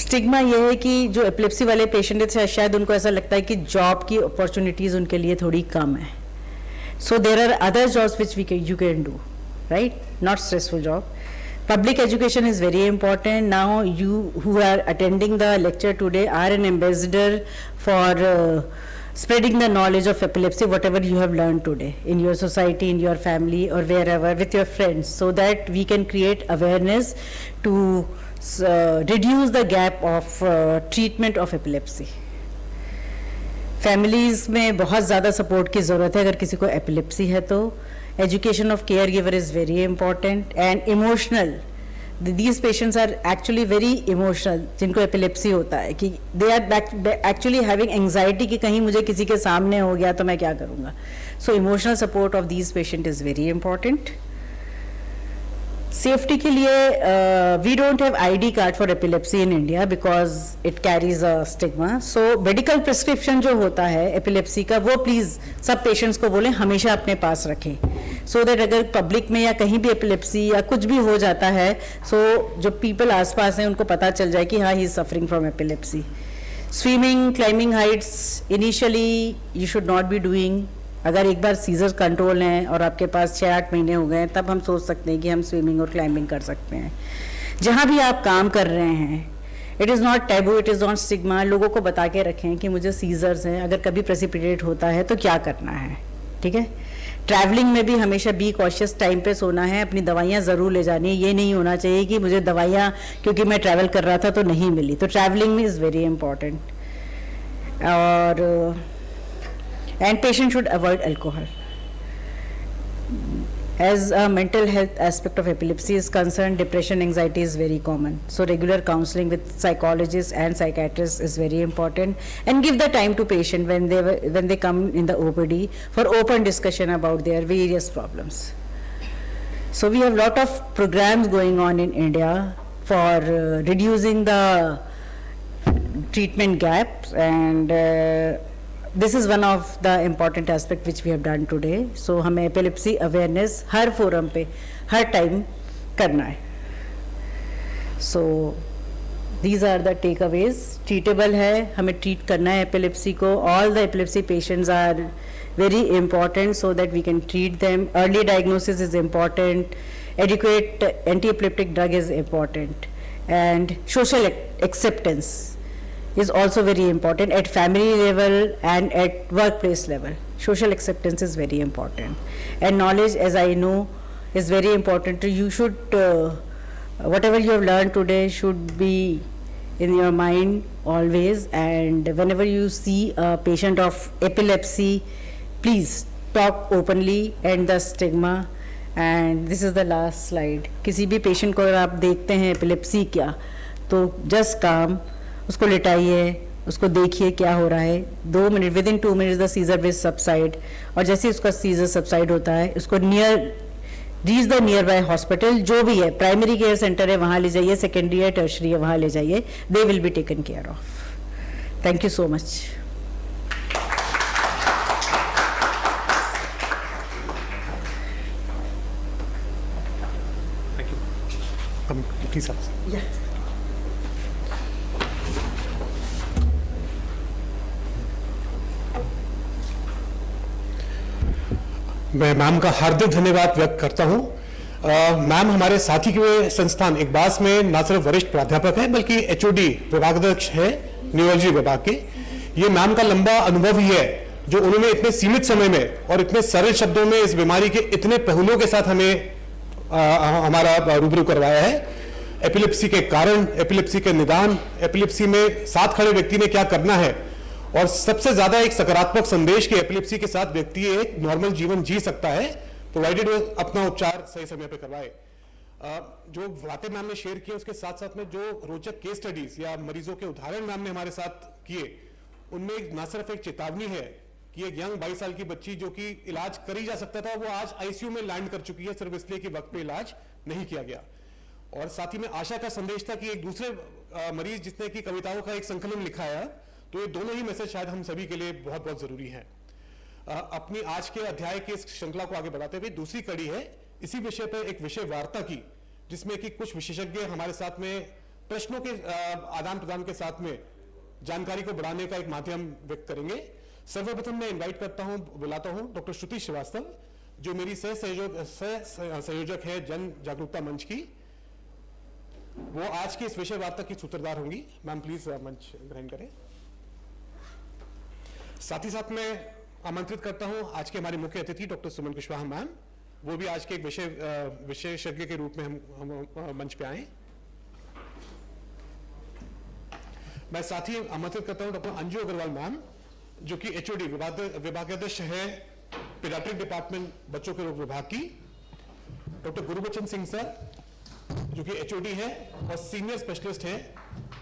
Stigma ये है कि जो एपिलेप्सी वाले पेशेंट है शायद उनको ऐसा लगता है कि जॉब की अपॉर्चुनिटीज उनके लिए थोड़ी कम है। So there are other jobs which you can do, right, not stressful job. Public education is very important. Now you who are attending the lecture today are an ambassador for spreading the knowledge of epilepsy, whatever you have learned today in your society, in your family or wherever with your friends, so that we can create awareness to reduce the gap of treatment of epilepsy. Families में बहुत ज़्यादा support की ज़रूरत है अगर किसी को epilepsy है तो। Education of caregiver is very important and emotional. These patients are actually very emotional, जिनको epilepsy होता है कि they are actually having anxiety कि कहीं मुझे किसी के सामने हो गया तो मैं क्या करूँगा। So emotional support of these patients is very important. Safety के लिए we don't have ID card for epilepsy in India because it carries a stigma. So medical prescription जो होता है एपिलेप्सी का वो प्लीज सब पेशेंट्स को बोलें हमेशा अपने पास रखें, सो दैट अगर पब्लिक में या कहीं भी एपिलेप्सी या कुछ भी हो जाता है सो जो पीपल आसपास हैं उनको पता चल जाए कि हाँ he is suffering from epilepsy. Swimming, climbing Heights initially you should not be doing. अगर एक बार सीजर कंट्रोल हैं और आपके पास 6-8 महीने हो गए तब हम सोच सकते हैं कि हम स्विमिंग और क्लाइंबिंग कर सकते हैं. जहाँ भी आप काम कर रहे हैं it is not taboo, it is not stigma. लोगों को बता के रखें कि मुझे सीजर्स हैं, अगर कभी प्रेसिपिटेट होता है तो क्या करना है. ठीक है. ट्रैवलिंग में भी हमेशा बी कॉशियस, टाइम पे सोना है, अपनी दवाइयाँ ज़रूर ले जानी है. ये नहीं होना चाहिए कि मुझे दवाइयाँ क्योंकि मैं ट्रैवल कर रहा था तो नहीं मिली. तो ट्रैवलिंग में इज़ वेरी इंपॉर्टेंट. और and patient should avoid alcohol. As a mental health aspect of epilepsy is concerned, depression, anxiety is very common. So regular counseling with psychologists and psychiatrists is very important, and give the time to patient when they come in the OPD for open discussion about their various problems. So we have lot of programs going on in India for reducing the treatment gaps, and this is one of the important aspect which we have done today. So हमें epilepsy awareness हर forum पे हर time करना है. So these are the takeaways. Treatable है, हमें treat करना है epilepsy को. All the epilepsy patients are very important so that we can treat them. Early diagnosis is important. Adequate anti-epileptic drug is important, and social acceptance is also very important at family level and at workplace level. Social acceptance is very important, and knowledge, as I know, is very important. You should whatever you have learned today should be in your mind always, and whenever you see a patient of epilepsy, please talk openly, end the stigma. And this is the last slide. किसी भी patient को अगर आप देखते हैं epilepsy क्या, तो just calm, उसको लिटाइए, उसको देखिए क्या हो रहा है. 2 minute, with in 2 minutes the seizure will subside. और जैसे ही उसका सीजर सबसाइड होता है उसको reach the near by hospital, जो भी है, प्राइमरी केयर सेंटर है वहाँ ले जाइए, सेकेंडरी है, टर्शरी है वहाँ ले जाइए. दे will be taken care of. Thank you so much. Please मैं मैम का हार्दिक धन्यवाद व्यक्त करता हूं. मैम हमारे साथी के संस्थान इकबास में न सिर्फ वरिष्ठ प्राध्यापक है बल्कि एचओडी विभागाध्यक्ष है न्यूरोलॉजी विभाग के. ये मैम का लंबा अनुभव ही है जो उन्होंने इतने सीमित समय में और इतने सरल शब्दों में इस बीमारी के इतने पहलुओं के साथ हमें हमारा रूबरू करवाया है. एपिलेप्सी के कारण, एपिलेप्सी के निदान, एपिलेप्सी में साथ खड़े व्यक्ति ने क्या करना है, और सबसे ज्यादा एक सकारात्मक संदेश कि एपिलेप्सी के साथ व्यक्ति एक नॉर्मल जीवन जी सकता है, प्रोवाइडेड वो अपना उपचार सही समय पे करवाए. जो बातें मैम ने शेयर की उसके साथ साथ में जो रोचक केस स्टडीज या मरीजों के उदाहरण मैम ने हमारे साथ किए, उनमें न सिर्फ एक चेतावनी है कि एक यंग 22 साल की बच्ची जो कि इलाज करी जा सकता था वो आज आईसीयू में लैंड कर चुकी है सिर्फ इसलिए कि वक्त पे इलाज नहीं किया गया. और साथ ही में आशा का संदेश था कि एक दूसरे मरीज जिसने की कविताओं का एक संकलन लिखा है, तो ये दोनों ही मैसेज शायद हम सभी के लिए बहुत बहुत जरूरी है. अपनी आज के अध्याय की इस श्रृंखला को आगे बढ़ाते हुए दूसरी कड़ी है इसी विषय पर एक विषय वार्ता की, जिसमें कि कुछ विशेषज्ञ हमारे साथ में प्रश्नों के आदान प्रदान के साथ में जानकारी को बढ़ाने का एक माध्यम व्यक्त करेंगे. सर्वप्रथम मैं इन्वाइट करता हूं, बुलाता हूं डॉक्टर श्रुति श्रीवास्तव, जो मेरी सह संयोजक है जन जागरूकता मंच की. वो आज की इस विषय वार्ता की सूत्रधार होंगी. मैम प्लीज मंच ग्रहण करें. साथ ही साथ मैं आमंत्रित करता हूं आज के हमारे मुख्य अतिथि डॉक्टर सुमन कुशवाहा मैम, वो भी आज के एक विशेषज्ञ के रूप में हम मंच पे आए. मैं साथ ही आमंत्रित करता हूं डॉक्टर अंजू अग्रवाल मैम, जो कि एचओडी विभागाध्यक्ष है पीडियाट्रिक डिपार्टमेंट बच्चों के रोग विभाग की. डॉक्टर गुरुबचन सिंह सर, जो कि एचओडी है और सीनियर स्पेशलिस्ट है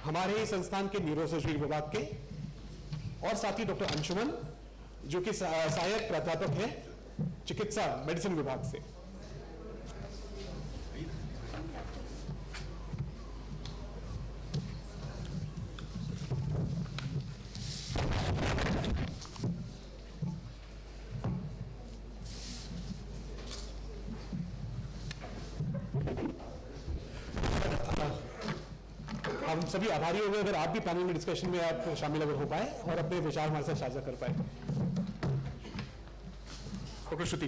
हमारे ही संस्थान के न्यूरोसर्जरी विभाग के. और साथ ही डॉक्टर अंशुमन, जो कि सहायक प्राध्यापक है चिकित्सा मेडिसिन विभाग से. हम सभी आभारी होंगे अगर आप भी पैनल में डिस्कशन में आप शामिल अगर हो पाए और अपने विचार हमारे साथ साझा कर पाए। डॉक्टर श्रुति,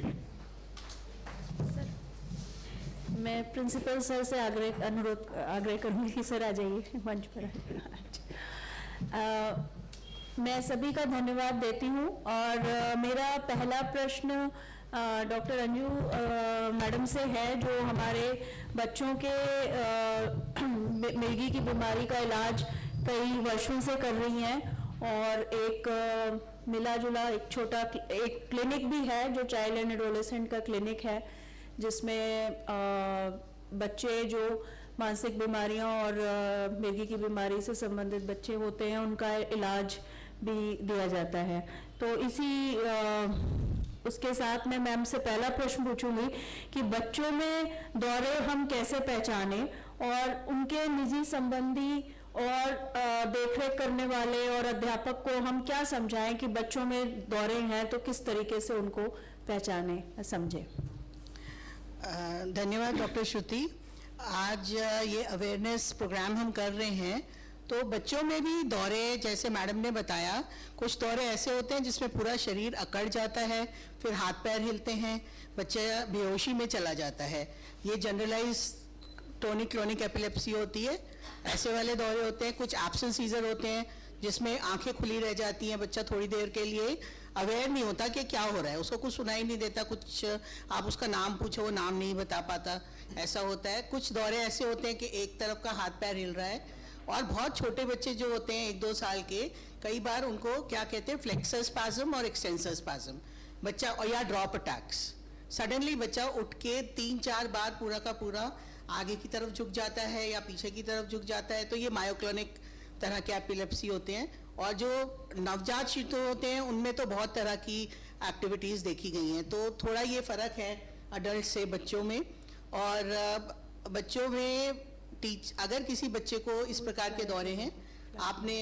मैं प्रिंसिपल सर से आग्रह करूंगी कि सर आ जाइए मंच पर। मैं सभी का धन्यवाद देती हूं और मेरा पहला प्रश्न डॉक्टर अंजू मैडम से है, जो हमारे बच्चों के मिर्गी की बीमारी का इलाज कई वर्षों से कर रही हैं और एक मिला जुला एक छोटा एक क्लिनिक भी है जो चाइल्ड एंड एडोलेसेंट का क्लिनिक है, जिसमें बच्चे जो मानसिक बीमारियां और मिर्गी की बीमारी से संबंधित बच्चे होते हैं उनका इलाज भी दिया जाता है। तो इसी उसके साथ में मैम से पहला प्रश्न पूछूंगी कि बच्चों में दौरे हम कैसे पहचानें और उनके निजी संबंधी और देखरेख करने वाले और अध्यापक को हम क्या समझाएं कि बच्चों में दौरे हैं तो किस तरीके से उनको पहचानें समझें। धन्यवाद डॉक्टर श्रुति। आज ये अवेयरनेस प्रोग्राम हम कर रहे हैं, तो बच्चों में भी दौरे, जैसे मैडम ने बताया, कुछ दौरे ऐसे होते हैं जिसमें पूरा शरीर अकड़ जाता है, फिर हाथ पैर हिलते हैं, बच्चा बेहोशी में चला जाता है। ये जनरलाइज टोनिक क्लोनिक एपिलेप्सी होती है, ऐसे वाले दौरे होते हैं। कुछ एब्सेंट सीजर होते हैं जिसमें आंखें खुली रह जाती हैं, बच्चा थोड़ी देर के लिए अवेयर नहीं होता कि क्या हो रहा है, उसको कुछ सुनाई नहीं देता, कुछ आप उसका नाम पूछो वो नाम नहीं बता पाता, ऐसा होता है। कुछ दौरे ऐसे होते हैं कि एक तरफ का हाथ पैर हिल रहा है, और बहुत छोटे बच्चे जो होते हैं 1-2 साल के, कई बार उनको क्या कहते हैं फ्लेक्सर स्पाज्म और एक्सटेंसर स्पाज्म, बच्चा और या ड्रॉप अटैक्स, सडनली बच्चा उठ के 3-4 बार पूरा का पूरा आगे की तरफ झुक जाता है या पीछे की तरफ झुक जाता है, तो ये मायोक्लोनिक तरह के एपिलेप्सी होते हैं। और जो नवजात शिशु होते हैं उनमें तो बहुत तरह की एक्टिविटीज़ देखी गई हैं, तो थोड़ा ये फ़र्क है अडल्ट से बच्चों में। और बच्चों में अगर किसी बच्चे को इस प्रकार के दौरे हैं, आपने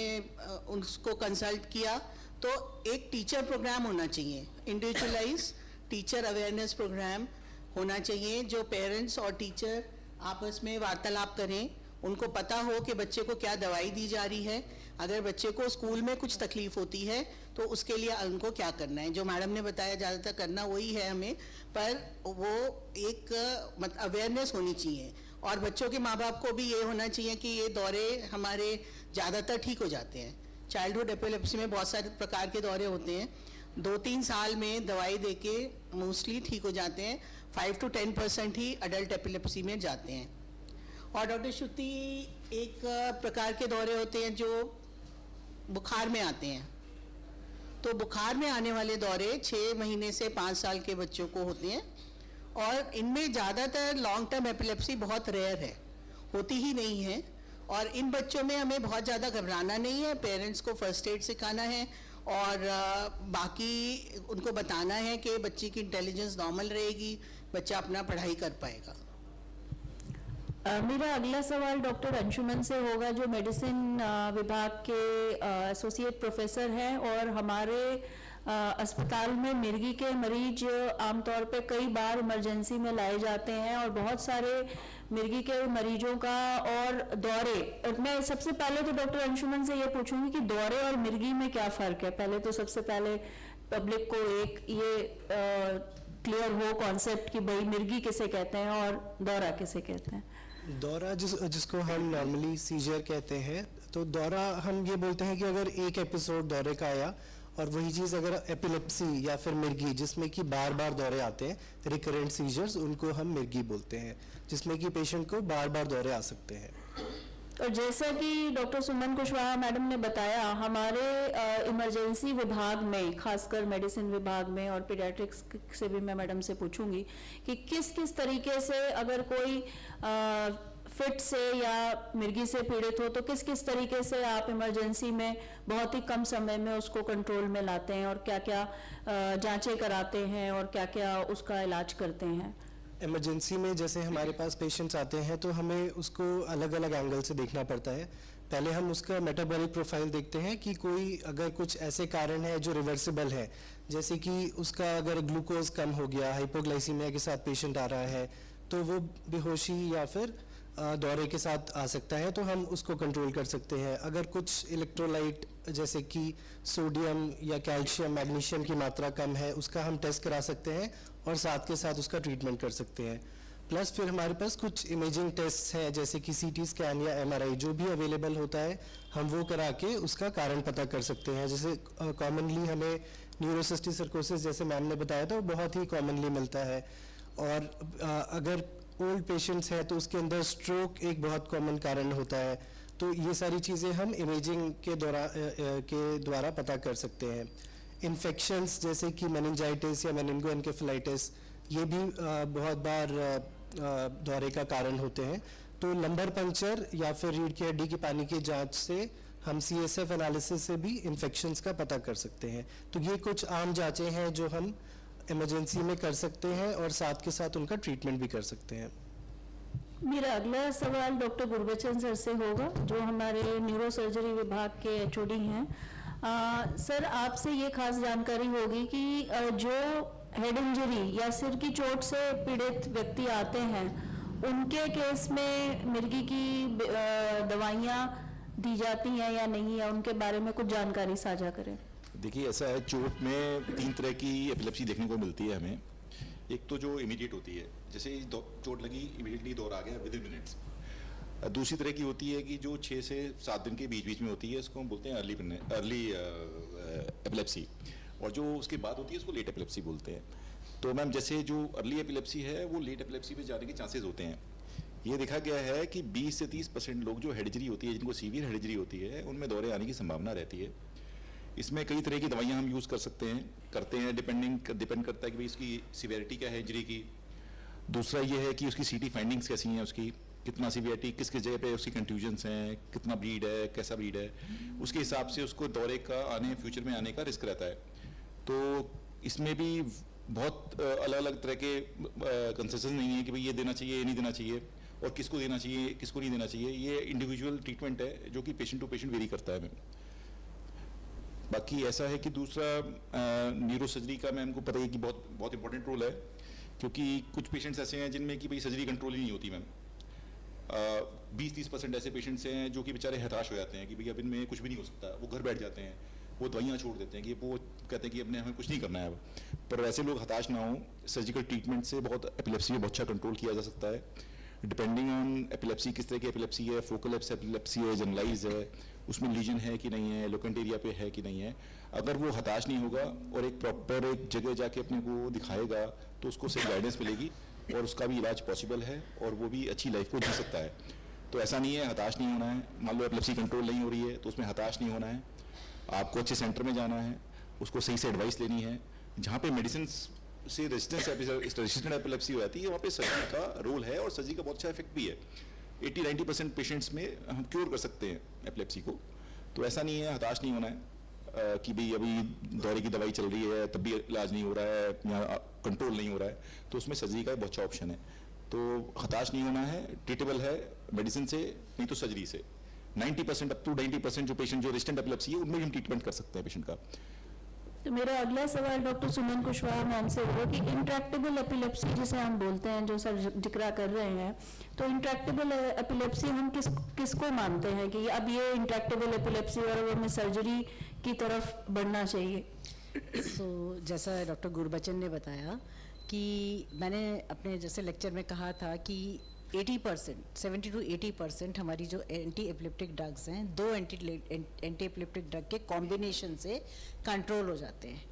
उसको कंसल्ट किया, तो एक टीचर प्रोग्राम होना चाहिए, इंडिविजुअलाइज टीचर अवेयरनेस प्रोग्राम होना चाहिए, जो पेरेंट्स और टीचर आपस में वार्तालाप करें, उनको पता हो कि बच्चे को क्या दवाई दी जा रही है, अगर बच्चे को स्कूल में कुछ तकलीफ होती है तो उसके लिए उनको क्या करना है। जो मैडम ने बताया ज़्यादातर करना वही है हमें, पर वो एक अवेयरनेस होनी चाहिए। और बच्चों के माँ बाप को भी ये होना चाहिए कि ये दौरे हमारे ज़्यादातर ठीक हो जाते हैं। चाइल्डहुड एपिलेप्सी में बहुत सारे प्रकार के दौरे होते हैं, 2-3 साल में दवाई देके मोस्टली ठीक हो जाते हैं, 5 to 10% ही अडल्ट एपिलेप्सी में जाते हैं। और डॉक्टर श्रुति, एक प्रकार के दौरे होते हैं जो बुखार में आते हैं, तो बुखार में आने वाले दौरे 6 महीने से 5 साल के बच्चों को होते हैं, और इनमें ज़्यादातर लॉन्ग टर्म एपिलेप्सी बहुत रेयर है, होती ही नहीं है। और इन बच्चों में हमें बहुत ज़्यादा घबराना नहीं है, पेरेंट्स को फर्स्ट एड सिखाना है और बाकी उनको बताना है कि बच्चे की इंटेलिजेंस नॉर्मल रहेगी, बच्चा अपना पढ़ाई कर पाएगा। मेरा अगला सवाल डॉक्टर अंशुमन से होगा, जो मेडिसिन विभाग के एसोसिएट प्रोफेसर हैं और हमारे अस्पताल में मिर्गी के मरीज आमतौर पे कई बार इमरजेंसी में लाए जाते हैं, और बहुत सारे मिर्गी के मरीजों का और दौरे। मैं सबसे पहले तो डॉक्टर अंशुमन से ये पूछूंगी कि दौरे और मिर्गी में क्या फ़र्क है। पहले तो सबसे पहले पब्लिक को एक ये क्लियर हो कॉन्सेप्ट कि भाई मिर्गी किसे कहते हैं और दौरा किसे कहते हैं। दौरा जिसको हम नॉर्मली सीजर कहते हैं, तो दौरा हम ये बोलते हैं कि अगर एक एपिसोड दौरे का आया, और वही चीज़ अगर एपिलेप्सी या फिर मिर्गी जिसमें कि बार बार दौरे आते हैं, रिकरेंट सीजर्स, उनको हम मिर्गी बोलते हैं, जिसमें कि पेशेंट को बार बार दौरे आ सकते हैं। और जैसा कि डॉक्टर सुमन कुशवाहा मैडम ने बताया, हमारे इमरजेंसी विभाग में, खासकर मेडिसिन विभाग में और पीडियाट्रिक्स से भी मैं मैडम से पूछूंगी कि किस किस तरीके से अगर कोई फिट से या मिर्गी से पीड़ित हो तो किस किस तरीके से आप इमरजेंसी में बहुत ही कम समय में उसको कंट्रोल में लाते हैं, और क्या क्या जांचें कराते हैं और क्या क्या उसका इलाज करते हैं। इमरजेंसी में जैसे हमारे पास पेशेंट्स आते हैं तो हमें उसको अलग अलग एंगल से देखना पड़ता है। पहले हम उसका मेटाबॉलिक प्रोफाइल देखते हैं कि कोई अगर कुछ ऐसे कारण है जो रिवर्सिबल है, जैसे कि उसका अगर ग्लूकोज कम हो गया, हाइपोग्लाइसीमिया के साथ पेशेंट आ रहा है, तो वो बेहोशी या फिर दौरे के साथ आ सकता है तो हम उसको कंट्रोल कर सकते हैं। अगर कुछ इलेक्ट्रोलाइट जैसे कि सोडियम या कैल्शियम मैग्नीशियम की मात्रा कम है उसका हम टेस्ट करा सकते हैं और साथ के साथ उसका ट्रीटमेंट कर सकते हैं। प्लस फिर हमारे पास कुछ इमेजिंग टेस्ट हैं जैसे कि सीटी स्कैन या एमआरआई जो भी अवेलेबल होता है हम वो करा के उसका कारण पता कर सकते हैं। जैसे कॉमनली हमें न्यूरोसिस्टिक सर्कोसिस जैसे मैम ने बताया था वो बहुत ही कॉमनली मिलता है। और अगर ओल्ड पेशेंट्स हैं तो उसके अंदर स्ट्रोक एक बहुत कॉमन कारण होता है। तो ये सारी चीज़ें हम इमेजिंग के द्वारा पता कर सकते हैं। इन्फेक्शंस जैसे कि मेनिंजाइटिस या मेनिंगोएन्केफेलाइटिस ये भी बहुत बार दौरे का कारण होते हैं। तो लंबर पंक्चर या फिर रीढ़ की हड्डी की पानी की जांच से हम CSF एनालिसिस से भी इन्फेक्शंस का पता कर सकते हैं। तो ये कुछ आम जांचें हैं जो हम इमरजेंसी में कर सकते हैं और साथ के साथ उनका ट्रीटमेंट भी कर सकते हैं। मेरा अगला सवाल डॉक्टर गुरबचन सर से होगा जो हमारे न्यूरो सर्जरी विभाग के HOD हैं। सर आपसे ये खास जानकारी होगी कि जो हेड इंजरी या सिर की चोट से पीड़ित व्यक्ति आते हैं उनके केस में मिर्गी की दवाइयाँ दी जाती हैं या नहीं है, उनके बारे में कुछ जानकारी साझा करें। देखिए ऐसा है, चोट में 3 तरह की एपिलेप्सी देखने को मिलती है हमें। एक तो जो इमीडिएट होती है, जैसे चोट लगी इमीडिएटली दौर आ गया विदिन मिनट्स। दूसरी तरह की होती है कि जो 6 से 7 दिन के बीच में होती है, इसको हम बोलते हैं अर्ली एपिलेप्सी। और जो उसके बाद होती है उसको लेट एपिलेप्सी बोलते हैं। तो मैम जैसे जो अर्ली एपिलेप्सी है वो लेट एपिलेप्सी में जाने के चांसेस होते हैं। ये देखा गया है कि 20 से 30% लोग जो हेड इंजरी होती है, जिनको सीवियर हेड इंजरी होती है, उनमें दौरे आने की संभावना रहती है। इसमें कई तरह की दवाइयाँ हम यूज़ कर सकते हैं, करते हैं, डिपेंड करता है कि भाई इसकी सीवियरिटी क्या है इंजरी की। दूसरा ये है कि उसकी CT फाइंडिंग्स कैसी हैं, उसकी कितना सीवियरिटी, किस किस जगह पे उसकी कंट्यूजन्स हैं, कितना ब्लीड है, कैसा ब्लीड है, उसके हिसाब से उसको दौरे का फ्यूचर में आने का रिस्क रहता है। तो इसमें भी बहुत अलग अलग तरह के कंसेशन नहीं है कि भाई ये देना चाहिए, ये नहीं देना चाहिए, और किसको देना चाहिए, किसको नहीं देना चाहिए। ये इंडिविजुअल ट्रीटमेंट है जो कि पेशेंट टू पेशेंट वेरी करता है मैम। बाकी ऐसा है कि दूसरा न्यूरो सर्जरी का मैम को पता है कि बहुत बहुत इंपॉर्टेंट रोल है, क्योंकि कुछ पेशेंट्स ऐसे हैं जिनमें कि भाई सर्जरी कंट्रोल ही नहीं होती मैम। 20-30% ऐसे पेशेंट्स हैं जो कि बेचारे हताश हो जाते हैं कि भाई अब इनमें कुछ भी नहीं हो सकता, वो घर बैठ जाते हैं, वो दवाइयाँ छोड़ देते हैं कि वो कहते हैं कि अपने हमें कुछ नहीं करना है अब। पर वैसे लोग हताश ना हो, सर्जिकल ट्रीटमेंट से बहुत एपिलेप्सी में बहुत अच्छा कंट्रोल किया जा सकता है। डिपेंडिंग ऑन एपिलेप्सी, किस तरह की एपिलेप्सी है, फोकल एपिलेप्सी है, जनरलाइज है, उसमें लीजन है कि नहीं है, लोकेंट एरिया पे है कि नहीं है, अगर वो हताश नहीं होगा और एक प्रॉपर एक जगह जाके अपने को दिखाएगा तो उसको सही गाइडेंस मिलेगी और उसका भी इलाज पॉसिबल है और वो भी अच्छी लाइफ को जी सकता है। तो ऐसा नहीं है, हताश नहीं होना है। मान लो एपिलेप्सी कंट्रोल नहीं हो रही है तो उसमें हताश नहीं होना है, आपको अच्छे सेंटर में जाना है, उसको सही से एडवाइस लेनी है। जहाँ पे मेडिसिन से रेजिस्टेंट एपिलेप्सी हो जाती है वहाँ पे सर्जरी का रोल है और सर्जरी का बहुत अच्छा इफेक्ट भी है। 80-90% पेशेंट्स में हम क्योर कर सकते हैं एपिलेप्सी को। तो ऐसा नहीं है, हताश नहीं होना है कि भाई अभी दौरे की दवाई चल रही है तब भी इलाज नहीं हो रहा है या कंट्रोल नहीं हो रहा है, तो उसमें सर्जरी का बहुत अच्छा ऑप्शन है। तो हताश नहीं होना है, ट्रीटेबल है मेडिसिन से, नहीं तो सर्जरी से। 90% अप टू 90% जो पेशेंट जो रेजिस्टेंट एपिलेप्सी है उनमें हम ट्रीटमेंट कर सकते हैं पेशेंट का। तो मेरा अगला सवाल डॉक्टर सुमन कुशवाहा मैम से होगा कि इंट्रैक्टेबल एपिलेप्सी जिसे हम बोलते हैं, जो सर जिक्र कर रहे हैं, तो इंट्रैक्टेबल एपिलेप्सी हम किसको मानते हैं कि अब ये इंट्रैक्टेबल एपिलेप्सी और हमें सर्जरी की तरफ बढ़ना चाहिए? जैसा डॉक्टर गुरबचन ने बताया कि मैंने अपने जैसे लेक्चर में कहा था कि 70 to 80% हमारी जो एंटी एपिलेप्टिक ड्रग्स हैं, 2 एंटी एपिलेप्टिक ड्रग के कॉम्बिनेशन से कंट्रोल हो जाते हैं।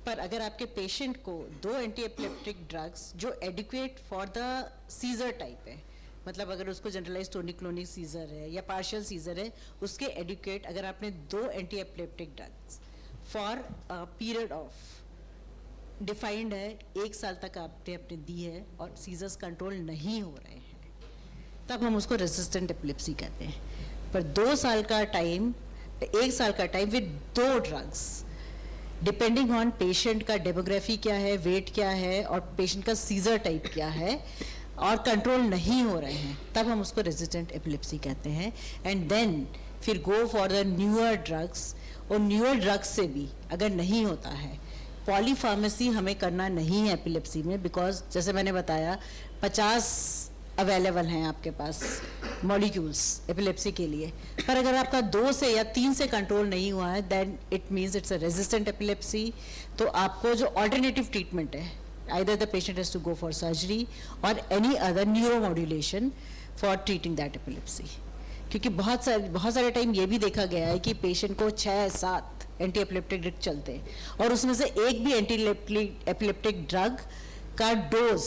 पर अगर आपके पेशेंट को 2 एंटी एपिलेप्टिक ड्रग्स जो adequate for the seizure type है, मतलब अगर उसको जनरलाइज टोनिक क्लोनिक सीजर है या पार्शियल सीजर है, उसके एडिक्वेट अगर आपने 2 anti epileptic drugs for period of defined है 1 साल तक आपने अपने दी है और सीजर्स कंट्रोल नहीं हो रहे हैं, तब हम उसको रेजिस्टेंट एपिलेप्सी कहते हैं। पर 2 साल का टाइम, 1 साल का time with 2 drugs, depending on patient का डेमोग्राफी क्या है, वेट क्या है और पेशेंट का सीजर टाइप क्या है, और कंट्रोल नहीं हो रहे हैं, तब हम उसको रेजिस्टेंट एपिलेप्सी कहते हैं। एंड देन फिर go for the newer drugs, और न्यूअर ड्रग्स से भी अगर नहीं होता है, पॉलीफार्मेसी हमें करना नहीं है एपिलेप्सी में, बिकॉज जैसे मैंने बताया 50 अवेलेबल हैं आपके पास मॉलिक्यूल्स एपिलेप्सी के लिए, पर अगर आपका 2 से या 3 से कंट्रोल नहीं हुआ है then it means it's a resistant epilepsy. तो आपको जो ऑल्टरनेटिव ट्रीटमेंट है, either the patient has to go for surgery or any other neuromodulation for treating that epilepsy। क्योंकि बहुत सारे टाइम ये भी देखा गया है कि पेशेंट को 6-7 एंटी एपिलेप्टिक ड्रग चलते हैं और उसमें से एक भी एंटी एपिलेप्टिक ड्रग का डोज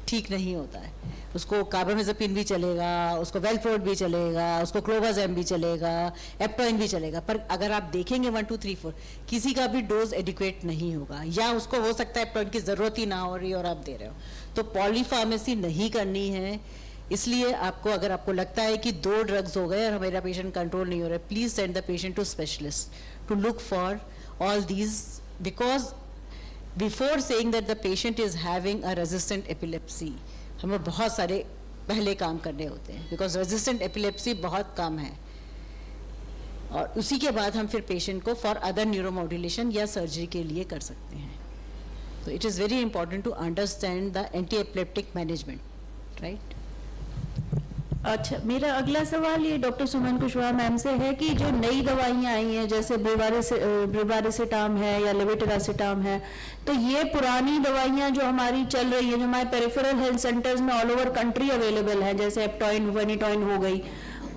ठीक नहीं होता है। उसको कार्बामेज़ेपिन भी चलेगा, उसको वेलप्रोड भी चलेगा, उसको क्लोबाज़ेम भी चलेगा, एप्टोइन भी चलेगा, पर अगर आप देखेंगे 1, 2, 3, 4 किसी का भी डोज एडिक्वेट नहीं होगा, या उसको हो सकता है एप्टोइन की ज़रूरत ही ना हो रही और आप दे रहे हो। तो पॉलीफार्मेसी नहीं करनी है। इसलिए आपको, अगर आपको लगता है कि 2 ड्रग्स हो गए और मेरा पेशेंट कंट्रोल नहीं हो रहा है, please send the patient to specialist to look for all these, because before saying that the patient is having a resistant epilepsy हमें बहुत सारे पहले काम करने होते हैं, बिकॉज रेजिस्टेंट एपिलेप्सी बहुत कम है, और उसी के बाद हम फिर पेशेंट को फॉर अदर न्यूरोमॉड्यूलेशन या सर्जरी के लिए कर सकते हैं। तो it is very important to understand the anti epileptic management, right. अच्छा, मेरा अगला सवाल ये डॉक्टर सुमन कुशवाहा मैम से है कि जो नई दवाइयाँ आई हैं जैसे ब्रिवारेसिटाम है या लेवेटिरासिटाम है, तो ये पुरानी दवाइयाँ जो हमारी चल रही हैं, जो हमारे पेरिफेरल हेल्थ सेंटर्स में ऑल ओवर कंट्री अवेलेबल है, जैसे एप्टोइन, वेनिटोइन हो गई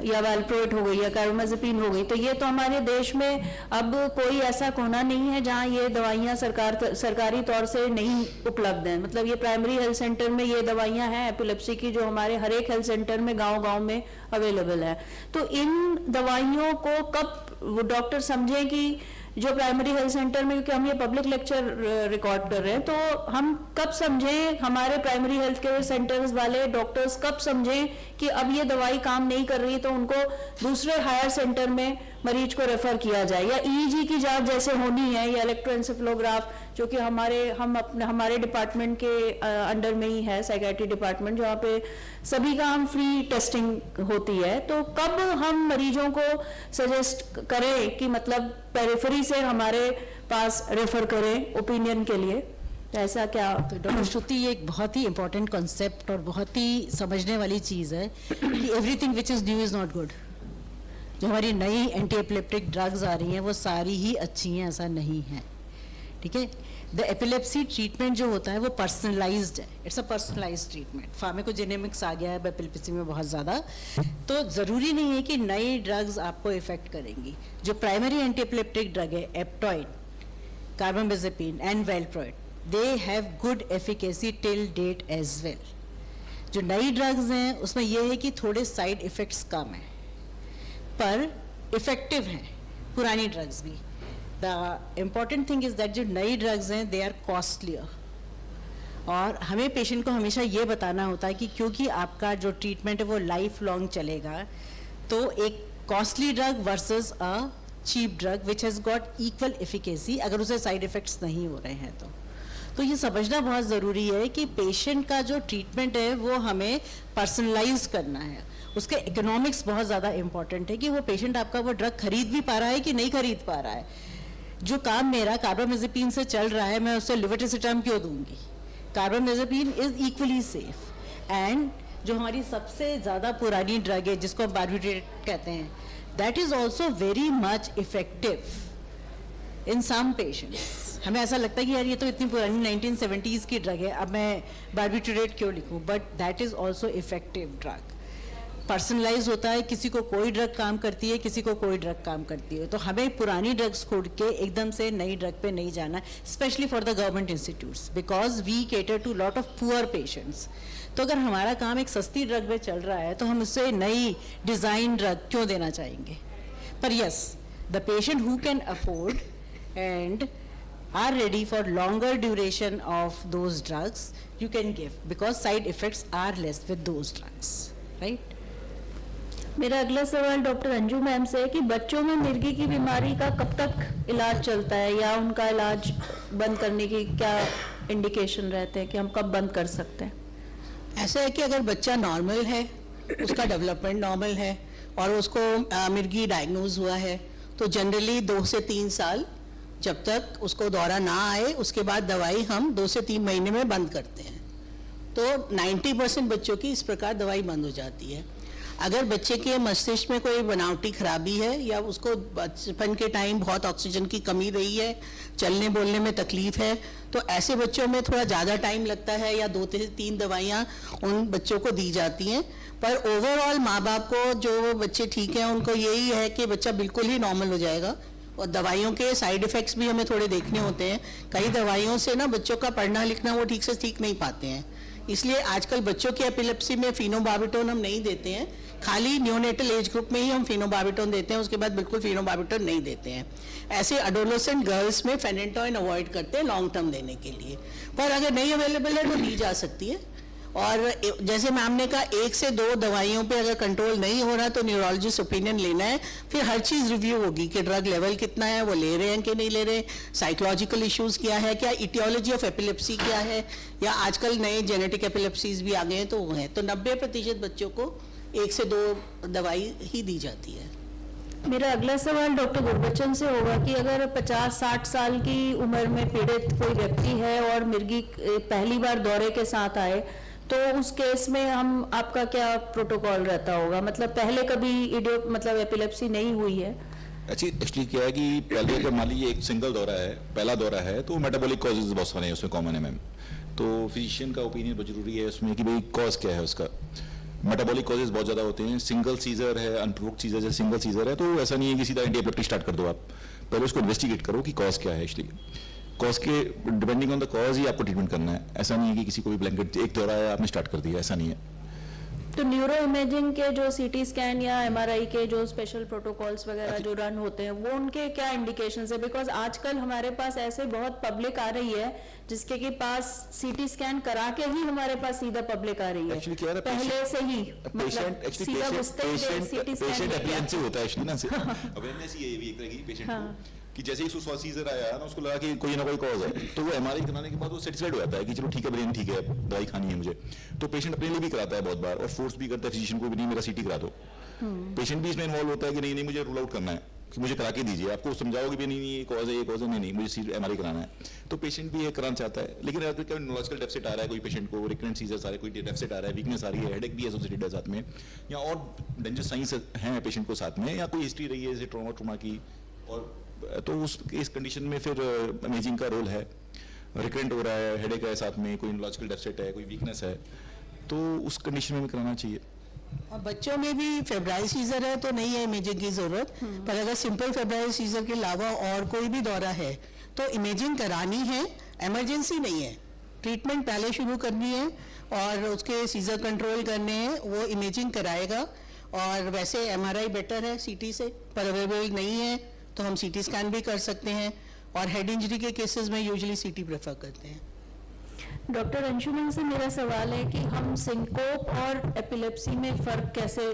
या वेलप्रोट हो गई या कार्बामेज़ेपिन हो गई, तो ये तो हमारे देश में अब कोई ऐसा कोना नहीं है जहाँ ये दवाइयाँ सरकारी तौर से नहीं उपलब्ध हैं। मतलब ये प्राइमरी हेल्थ सेंटर में ये दवाइयाँ हैं एपिलेप्सी की जो हमारे हर एक हेल्थ सेंटर में गांव-गांव में अवेलेबल है। तो इन दवाइयों को कब डॉक्टर समझे कि जो प्राइमरी हेल्थ सेंटर में, क्योंकि हम ये पब्लिक लेक्चर रिकॉर्ड कर रहे हैं, तो हम कब समझें, हमारे प्राइमरी हेल्थ केयर सेंटर्स वाले डॉक्टर्स कब समझें कि अब ये दवाई काम नहीं कर रही, तो उनको दूसरे हायर सेंटर में मरीज को रेफर किया जाए, या ईईजी की जांच जैसे होनी है या इलेक्ट्रोएन्सेफेलोग्राफ जो कि हमारे डिपार्टमेंट के अंडर में ही है, साइकियाट्री डिपार्टमेंट, जहाँ पे सभी का हम फ्री टेस्टिंग होती है, तो कब हम मरीजों को सजेस्ट करें कि मतलब पेरिफेरी से हमारे पास रेफर करें ओपिनियन के लिए, ऐसा क्या? तो डॉक्टर श्रुति, ये एक बहुत ही इंपॉर्टेंट कॉन्सेप्ट और बहुत ही समझने वाली चीज़ है कि everything which is new is not good. जो हमारी नई एंटी एपिलेप्टिक ड्रग्स आ रही हैं वो सारी ही अच्छी हैं, ऐसा नहीं है, ठीक है। द एपिलेप्सी ट्रीटमेंट जो होता है वो पर्सनलाइज्ड है, इट्स अ पर्सनलाइज्ड ट्रीटमेंट। फार्माकोजेनेमिक्स आ गया है एपिलेप्सी में बहुत ज़्यादा, तो ज़रूरी नहीं है कि नई ड्रग्स आपको इफेक्ट करेंगी। जो प्राइमरी एंटी एपिलेप्टिक ड्रग है, Eptoin, carbamazepine and valproate, they have good efficacy till date as well. जो नई ड्रग्स हैं उसमें यह है कि थोड़े साइड इफ़ेक्ट्स कम हैं पर इफ़ेक्टिव हैं, पुरानी ड्रग्स भी। The important thing is that जो नई ड्रग्स हैं दे आर कॉस्टलियर, और हमें पेशेंट को हमेशा ये बताना होता है कि क्योंकि आपका जो ट्रीटमेंट है वो लाइफ लॉन्ग चलेगा, तो एक costly drug versus a cheap drug which has got equal efficacy, अगर उसे साइड इफ़ेक्ट्स नहीं हो रहे हैं तो ये समझना बहुत ज़रूरी है कि पेशेंट का जो ट्रीटमेंट है वो हमें पर्सनलाइज करना है। उसके इकोनॉमिक्स बहुत ज़्यादा इंपॉर्टेंट है कि वो पेशेंट आपका वो ड्रग खरीद भी पा रहा है कि नहीं खरीद पा रहा है। जो काम मेरा कार्बामेज़ेपिन से चल रहा है, मैं उससे लेवेटिरासिटाम क्यों दूंगी? Carbamazepine is equally safe. And जो हमारी सबसे ज़्यादा पुरानी ड्रग है जिसको हम बार्बिट्रेट कहते हैं, that is also very much effective in some patients. हमें ऐसा लगता है कि यार ये तो इतनी पुरानी 1970s की ड्रग है, अब मैं बार्बिट्रेट क्यों लिखूं? But that is also effective drug. Personalize होता है, किसी को कोई ड्रग काम करती है, किसी को कोई ड्रग काम करती है। तो हमें पुरानी ड्रग्स छोड़ के एकदम से नई ड्रग पे नहीं जाना, specially for the government institutes, because we cater to lot of poor patients. तो अगर हमारा काम एक सस्ती ड्रग में चल रहा है तो हम उससे नई डिज़ाइन ड्रग क्यों देना चाहेंगे? पर yes, the patient who can afford and are ready for longer duration of those drugs, you can give, because side effects are less with those drugs, right? मेरा अगला सवाल डॉक्टर अंजू मैम से है कि बच्चों में मिर्गी की बीमारी का कब तक इलाज चलता है, या उनका इलाज बंद करने की क्या इंडिकेशन रहते हैं कि हम कब बंद कर सकते हैं? ऐसा है कि अगर बच्चा नॉर्मल है, उसका डेवलपमेंट नॉर्मल है और उसको मिर्गी डायग्नोज हुआ है, तो जनरली 2 से 3 साल जब तक उसको दौरा ना आए, उसके बाद दवाई हम 2 से 3 महीने में बंद करते हैं। तो 90% बच्चों की इस प्रकार दवाई बंद हो जाती है। अगर बच्चे के मस्तिष्क में कोई बनावटी खराबी है या उसको बचपन के टाइम बहुत ऑक्सीजन की कमी रही है, चलने बोलने में तकलीफ है, तो ऐसे बच्चों में थोड़ा ज़्यादा टाइम लगता है या 2 से 3 दवाइयाँ उन बच्चों को दी जाती हैं। पर ओवरऑल माँ बाप को, जो बच्चे ठीक हैं उनको यही है कि बच्चा बिल्कुल ही नॉर्मल हो जाएगा। और दवाइयों के साइड इफ़ेक्ट्स भी हमें थोड़े देखने होते हैं। कई दवाइयों से ना बच्चों का पढ़ना लिखना वो ठीक से सीख नहीं पाते हैं, इसलिए आजकल बच्चों की एपिलेप्सी में फिनोबार्बिटोन हम नहीं देते हैं, खाली न्यूनेटल एज ग्रुप में ही हम फिनोबार्बिटोन देते हैं, उसके बाद बिल्कुल फिनोबार्बिटोन नहीं देते हैं। ऐसे एडोलेसेंट गर्ल्स में फेनेटोइन अवॉइड करते हैं लॉन्ग टर्म देने के लिए, पर अगर नहीं अवेलेबल है तो दी जा सकती है। और जैसे मैम ने कहा 1 से 2 दवाइयों पे अगर कंट्रोल नहीं हो रहा तो न्यूरोलॉजिस्ट ओपिनियन लेना है, फिर हर चीज़ रिव्यू होगी कि ड्रग लेवल कितना है, वो ले रहे हैं कि नहीं ले रहे, साइकोलॉजिकल इश्यूज क्या है, क्या इटियोलॉजी ऑफ एपिलेप्सी क्या है, या आजकल नए जेनेटिक एपिलेप्सीज भी आ गए हैं तो वो हैं। तो 90% बच्चों को 1 से 2 दवाई ही दी जाती है। मेरा अगला सवाल डॉक्टर गुरबचन से होगा कि अगर 50-60 साल की उम्र में पीड़ित कोई व्यक्ति है और मिर्गी पहली बार दौरे के साथ आए, तो उस केस में हम आपका क्या प्रोटोकॉल रहता होगा? मतलब पहले कभी मतलब एपिलेप्सी नहीं हुई है? एक्चुअली क्या है कि पहले अगर मान लीजिए एक सिंगल दौरा है, पहला दौरा है, तो मेटाबॉलिक कॉजेज बहुत सारे हैं उसमें कॉमन है मैम। तो फिजिशियन का ओपिनियन बहुत जरूरी है उसमें कि भाई कॉज क्या है उसका। मेटाबॉलिक कॉजेज बहुत ज़्यादा होते हैं, सिंगल सीजर है, अनप्रोवोक्ड सीजर है, सिंगल सीजर है, तो ऐसा नहीं है कि सीधा एंटी एपिलेप्टिक स्टार्ट कर दो आप, पहले उसको इन्वेस्टिगेट करो कि कॉज क्या है। एक्चुअली कॉज के depending on the cause he आपको ट्रीटमेंट करना है, ऐसा नहीं है कि किसी को भी ब्लैंकेट एक दौरा है आपने स्टार्ट कर दिया, ऐसा नहीं है। तो न्यूरो इमेजिंग के जो सीटी स्कैन या एमआरआई के जो स्पेशल प्रोटोकॉल्स वगैरह जो रन होते हैं, वो उनके क्या इंडिकेशंस है? बिकॉज आजकल हमारे पास ऐसे बहुत पब्लिक आ रही है जिसके के पास सीटी स्कैन करा के ही हमारे पास सीधा पब्लिक आ रही है। Actually क्या है ना, पहले से ही पेशेंट सीधा घुसते ही सीटी पेशेंट स्कैन अप्रिहेंसिव होता है एक्चुअली ना, अवेयरनेस ही है भी एक तरह की पेशेंट को कि जैसे ही उसको सीजर आया ना, उसको लगा कि कोई ना कोई कॉज है, तो वो एमआरआई कराने के बाद वो सेटिस्फाइड हो जाता है कि चलो ठीक है ब्रेन ठीक है, दवाई खानी है मुझे। तो पेशेंट अपने लिए भी कराता है बहुत बार और फोर्स भी करता है फिजिशियन को भी, नहीं मेरा सीटी करा दो। पेशेंट भी इसमें इन्वॉल्व होता है कि नहीं मुझे रूल आउट करना है, कि मुझे करा के दीजिए, आपको समझाओगे भी नहीं ये कॉज है, ये कॉज है, नहीं मुझे एमआरआई कराना है। तो पेशेंट भी ये कराना चाहता है, लेकिन अगर कभी न्यूरोलॉजिकल डेफिसिट आ रहा है, कोई पेशेंट को रिकरेंट सीजर्स आ रहे, कोई डेफिसिट आ रहा है, वीकनेस आ रही है, हेडेक भी एसोसिएटेड है साथ में, या और डेंजर साइंस हैं पेशेंट को साथ में, या कोई हिस्ट्री रही है जैसे ट्रॉमा की, और तो इस कंडीशन में फिर इमेजिंग का रोल है। रिकरेंट हो रहा है, हेडेक है साथ में, कोई न्यूरोलॉजिकल डेफिसिट है, कोई वीकनेस है, तो उस कंडीशन में कराना चाहिए। और बच्चों में भी फेब्राइल सीजर है तो नहीं है इमेजिंग की जरूरत, पर अगर सिंपल फेब्राइल सीजर के अलावा और कोई भी दौरा है तो इमेजिंग करानी है, इमरजेंसी नहीं है। ट्रीटमेंट पहले शुरू करनी है और उसके सीजर कंट्रोल करने हैं, वो इमेजिंग कराएगा। और वैसे एमआरआई बेटर है सीटी से, पर अवेलेबल नहीं है तो हम सीटी स्कैन भी कर सकते हैं, और हेड इंजरी के केसेस में यूजुअली सीटी प्रेफर करते हैं। डॉक्टर अंशुमन से मेरा सवाल है कि हम सिंकोप और एपिलेप्सी में फ़र्क कैसे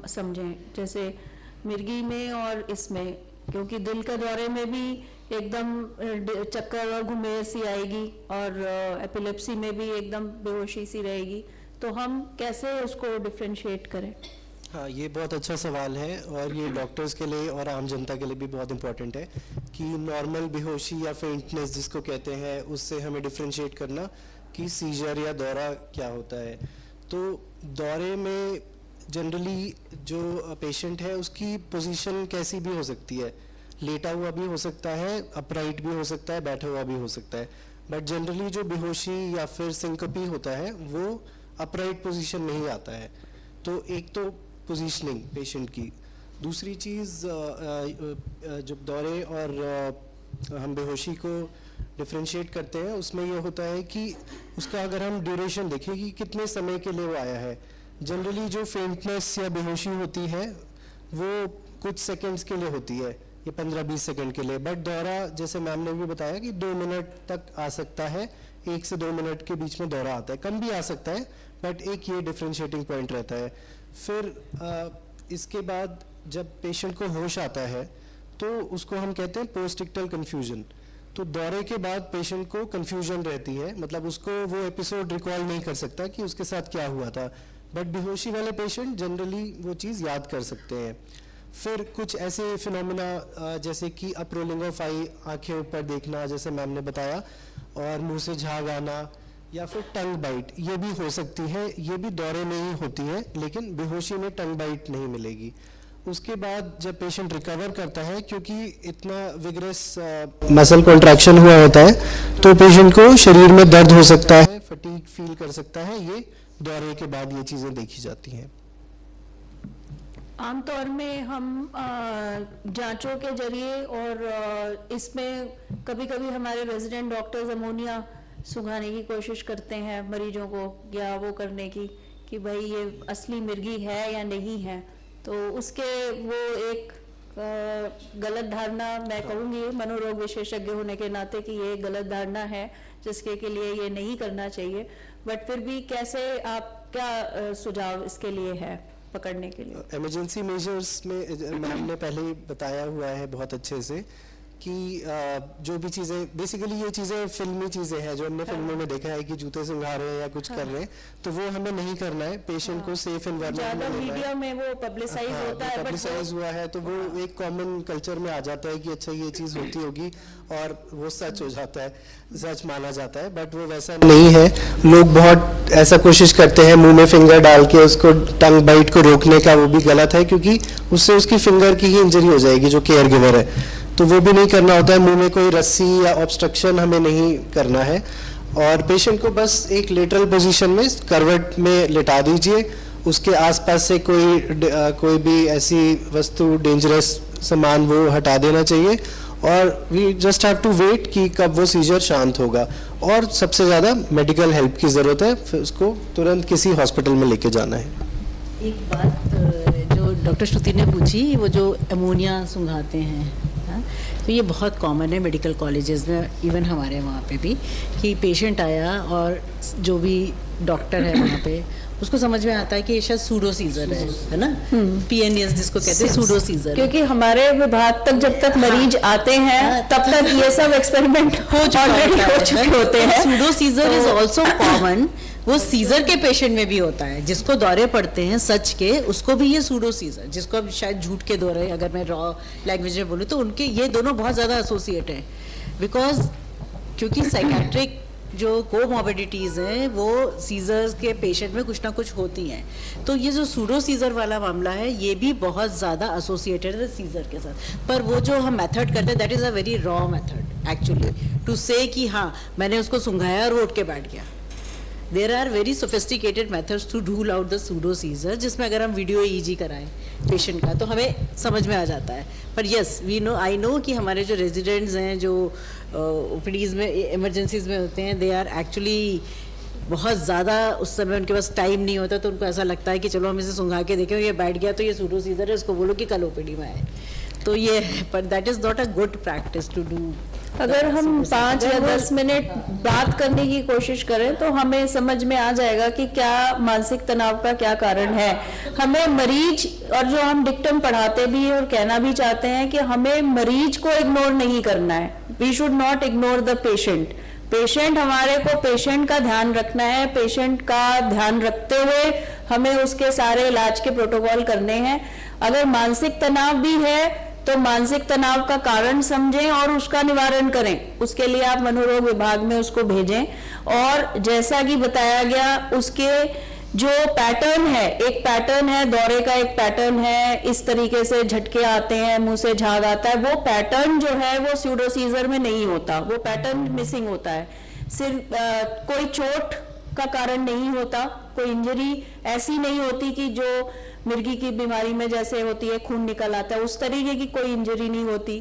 समझें, जैसे मिर्गी में और इसमें, क्योंकि दिल के दौरे में भी एकदम चक्कर और घुमेर सी आएगी और एपिलेप्सी में भी एकदम बेहोशी सी रहेगी, तो हम कैसे उसको डिफ्रेंशिएट करें? हाँ, ये बहुत अच्छा सवाल है और ये डॉक्टर्स के लिए और आम जनता के लिए भी बहुत इंपॉर्टेंट है कि नॉर्मल बेहोशी या फेंटनेस जिसको कहते हैं, उससे हमें डिफ्रेंशिएट करना कि सीजर या दौरा क्या होता है। तो दौरे में जनरली जो पेशेंट है उसकी पोजीशन कैसी भी हो सकती है, लेटा हुआ भी हो सकता है, अपराइट भी हो सकता है, बैठा हुआ भी हो सकता है, बट जनरली जो बेहोशी या फिर सिंकपी होता है वो अपराइट पोजीशन में ही आता है। तो एक तो पोजीशनिंग पेशेंट की, दूसरी चीज़ जब दौरे और हम बेहोशी को डिफ्रेंशिएट करते हैं उसमें ये होता है कि उसका अगर हम ड्यूरेशन देखें कि कितने समय के लिए वो आया है। जनरली जो फेंटनेस या बेहोशी होती है वो कुछ सेकंड्स के लिए होती है, ये 15-20 सेकंड के लिए, बट दौरा जैसे मैम ने भी बताया कि 2 मिनट तक आ सकता है, 1 से 2 मिनट के बीच में दौरा आता है, कम भी आ सकता है, बट एक ये डिफ्रेंशिएटिंग पॉइंट रहता है। फिर इसके बाद जब पेशेंट को होश आता है तो उसको हम कहते हैं पोस्ट इक्टल कन्फ्यूजन। तो दौरे के बाद पेशेंट को कन्फ्यूजन रहती है, मतलब उसको वो एपिसोड रिकॉल नहीं कर सकता कि उसके साथ क्या हुआ था, बट बेहोशी वाले पेशेंट जनरली वो चीज़ याद कर सकते हैं। फिर कुछ ऐसे फिनोमेना जैसे कि अप रोलिंग ऑफ आई, आंखें ऊपर देखना जैसे मैम ने बताया, और मुंह से झाग आना, या फिर टंग बाइट, ये भी हो सकती है, ये भी दौरे में ही होती है, लेकिन बेहोशी में टंग बाइट नहीं मिलेगी। उसके बाद जब पेशेंट रिकवर करता है, क्योंकि इतना विग्रेस मसल कॉन्ट्रैक्शन हुआ होता है, तो पेशेंट को शरीर में दर्द हो सकता है, फटीग फील कर सकता है। ये दौरे के बाद ये चीज़ें देखी जाती हैं। आमतौर में हम जांचों के जरिए और इसमें कभी कभी हमारे रेजिडेंट डॉक्टर्स अमोनिया सुंघाने की कोशिश करते हैं मरीजों को, या वो करने की कि भाई ये असली मिर्गी है या नहीं है। तो उसके वो एक गलत धारणा, मैं कहूँगी मनोरोग विशेषज्ञ होने के नाते कि ये गलत धारणा है जिसके के लिए ये नहीं करना चाहिए। बट फिर भी कैसे, आप क्या सुझाव इसके लिए है पकड़ने के लिए? इमरजेंसी मेजर्स में मैम ने पहले ही बताया हुआ है बहुत अच्छे से कि जो भी चीज़ें, बेसिकली ये चीज़ें फिल्मी चीज़ें हैं जो हमने फिल्मों में देखा है कि जूते सुंघा रहे हैं या कुछ कर रहे हैं, तो वो हमें नहीं करना है। पेशेंट को सेफ एनवायरनमेंट में लेना है। मीडिया में वो पब्लिसाइज होता है, पब्लिसाइज हुआ है तो वो एक कॉमन कल्चर में आ जाता है कि अच्छा ये चीज़ होती होगी, और वो सच हो जाता है, सच माना जाता है। बट वो वैसा नहीं है। लोग बहुत ऐसा कोशिश करते हैं मुंह में फिंगर डाल के उसको टंग बाइट को रोकने का, वो भी गलत है, क्योंकि उससे उसकी फिंगर की ही इंजरी हो जाएगी जो केयर गिवर है। तो वो भी नहीं करना होता है। मुंह में कोई रस्सी या ऑब्स्ट्रक्शन हमें नहीं करना है, और पेशेंट को बस एक लेटरल पोजीशन में करवट में लिटा दीजिए। उसके आसपास से कोई भी ऐसी वस्तु, डेंजरस सामान वो हटा देना चाहिए, और we just have to wait कि कब वो सीजर शांत होगा। और सबसे ज़्यादा मेडिकल हेल्प की ज़रूरत है, फिर उसको तुरंत किसी हॉस्पिटल में लेके जाना है। एक बात जो डॉक्टर श्रुति ने पूछी, वो जो अमोनिया सुंघाते हैं, तो ये बहुत कॉमन है मेडिकल कॉलेजेस में, इवन हमारे वहाँ पे भी, कि पेशेंट आया और जो भी डॉक्टर है वहाँ पे उसको समझ में आता है कि ये शायद सूडो सीजर है ना, पीएनएस जिसको कहते हैं सूडो सीजर। क्योंकि हमारे विभाग तक जब तक मरीज आते हैं तब तक ये सब एक्सपेरिमेंट हो चुके होते हैं। Pseudo seizure is also common, वो सीजर के पेशेंट में भी होता है, जिसको दौरे पड़ते हैं सच के, उसको भी ये सूडो सीजर, जिसको अब शायद झूठ के दौरे, अगर मैं रॉ लैंग्वेज में बोलूँ तो उनके ये दोनों बहुत ज़्यादा एसोसिएट है। बिकॉज क्योंकि साइकेट्रिक जो कोमॉर्बिडिटीज़ हैं वो सीजर्स के पेशेंट में कुछ ना कुछ होती हैं, तो ये जो सूडो सीजर वाला मामला है ये भी बहुत ज़्यादा एसोसिएटेड है सीजर के साथ। पर वो जो हम मेथड करते हैं that is a very raw method actually to say कि हाँ मैंने उसको सुंघाया और वो उठ के बैठ गया। There are very sophisticated methods to rule out the pseudo seizure, जिसमें अगर हम वीडियो EEG कराएं पेशेंट का तो हमें समझ में आ जाता है। पर yes we know, I know कि हमारे जो रेजिडेंट्स हैं जो ओपीडीज में, इमरजेंसीज में होते हैं, दे आर एक्चुअली बहुत ज़्यादा उस समय उनके पास टाइम नहीं होता, तो उनको ऐसा लगता है कि चलो हम इसे सुंघा के देखें, ये बैठ गया तो ये सूडो सीजर है, उसको बोलो कि कल ओपीडी में आए। तो ये, पर that is not a good practice to do. अगर हम 5 या 10 मिनट बात करने की कोशिश करें तो हमें समझ में आ जाएगा कि क्या मानसिक तनाव का क्या कारण है। हमें मरीज, और जो हम डिक्टम पढ़ाते भी हैं और कहना भी चाहते हैं कि हमें मरीज को इग्नोर नहीं करना है। We should not ignore the patient. Patient, हमारे को पेशेंट का ध्यान रखना है। पेशेंट का ध्यान रखते हुए हमें उसके सारे इलाज के प्रोटोकॉल करने हैं। अगर मानसिक तनाव भी है तो मानसिक तनाव का कारण समझें और उसका निवारण करें। उसके लिए आप मनोरोग विभाग में उसको भेजें, और जैसा कि बताया गया उसके जो पैटर्न है, एक पैटर्न है दौरे का, एक पैटर्न है इस तरीके से झटके आते हैं, मुंह से झाग आता है, वो पैटर्न जो है वो सूडो सीजर में नहीं होता, वो पैटर्न मिसिंग होता है। सिर्फ कोई चोट का कारण नहीं होता, कोई इंजरी ऐसी नहीं होती कि जो मिर्गी की बीमारी में जैसे होती है खून निकल आता है, उस तरीके की कोई इंजरी नहीं होती।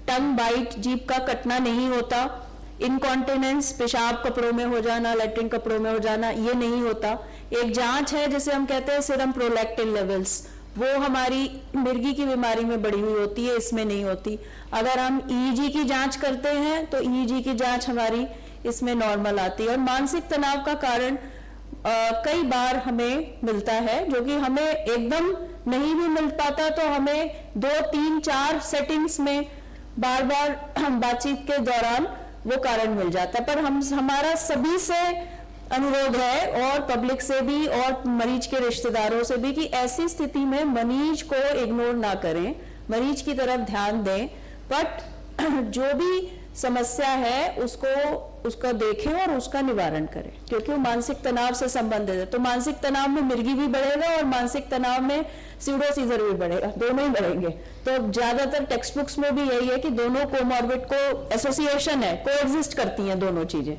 टंग बाइट, जीभ का कटना नहीं होता। इनकॉन्टिनेंस, पेशाब कपड़ों में हो जाना, लैट्रिन कपड़ों में हो जाना, ये नहीं होता। एक जांच है जिसे हम कहते हैं सीरम प्रोलैक्टिन लेवल्स, वो हमारी मिर्गी की बीमारी में बढ़ी हुई होती है, इसमें नहीं होती। अगर हम ईईजी की जांच करते हैं तो ईईजी की जांच हमारी इसमें नॉर्मल आती है। और मानसिक तनाव का कारण कई बार हमें मिलता है, जो कि हमें एकदम नहीं भी मिल पाता, तो हमें 2, 3, 4 सेटिंग्स में बार बार बातचीत के दौरान वो कारण मिल जाता है। पर हमारा सभी से अनुरोध है, और पब्लिक से भी और मरीज के रिश्तेदारों से भी, कि ऐसी स्थिति में मरीज को इग्नोर ना करें, मरीज की तरफ ध्यान दें। बट जो भी समस्या है उसको उसका देखें और उसका निवारण करें, क्योंकि वो मानसिक तनाव से संबंधित है। तो मानसिक तनाव में मिर्गी भी बढ़ेगा और मानसिक तनाव में सीडोसीजर भी बढ़ेगा, दोनों ही बढ़ेंगे। तो ज्यादातर टेक्स्ट बुक्स में भी यही है कि दोनों कोमॉर्बिड को एसोसिएशन है, कोएग्जिस्ट करती हैं दोनों चीजें।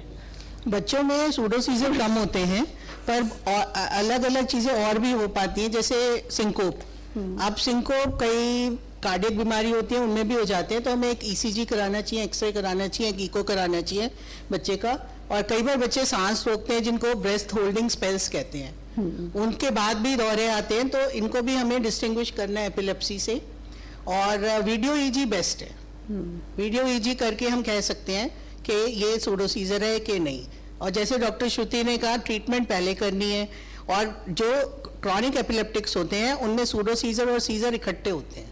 बच्चों में सूडोसीजर कम होते हैं, पर अलग अलग चीजें और भी हो पाती हैं, जैसे सिंकोप। अब सिंकोप कई कार्डियक बीमारी होती है, उनमें भी हो जाते हैं, तो हमें एक ईसीजी कराना चाहिए, एक्सरे कराना चाहिए, एक इको कराना चाहिए बच्चे का। और कई बार बच्चे सांस रोकते हैं, जिनको ब्रेस्ट होल्डिंग स्पेल्स कहते हैं, उनके बाद भी दौरे आते हैं, तो इनको भी हमें डिस्टिंग्विश करना है एपिलेप्सी से। और वीडियो ईजी बेस्ट है, वीडियो ईजी करके हम कह सकते हैं कि ये सूडोसीजर है कि नहीं। और जैसे डॉक्टर श्रुति ने कहा, ट्रीटमेंट पहले करनी है। और जो क्रॉनिक एपिलेप्टिक्स होते हैं उनमें सूडोसीजर और सीजर इकट्ठे होते हैं।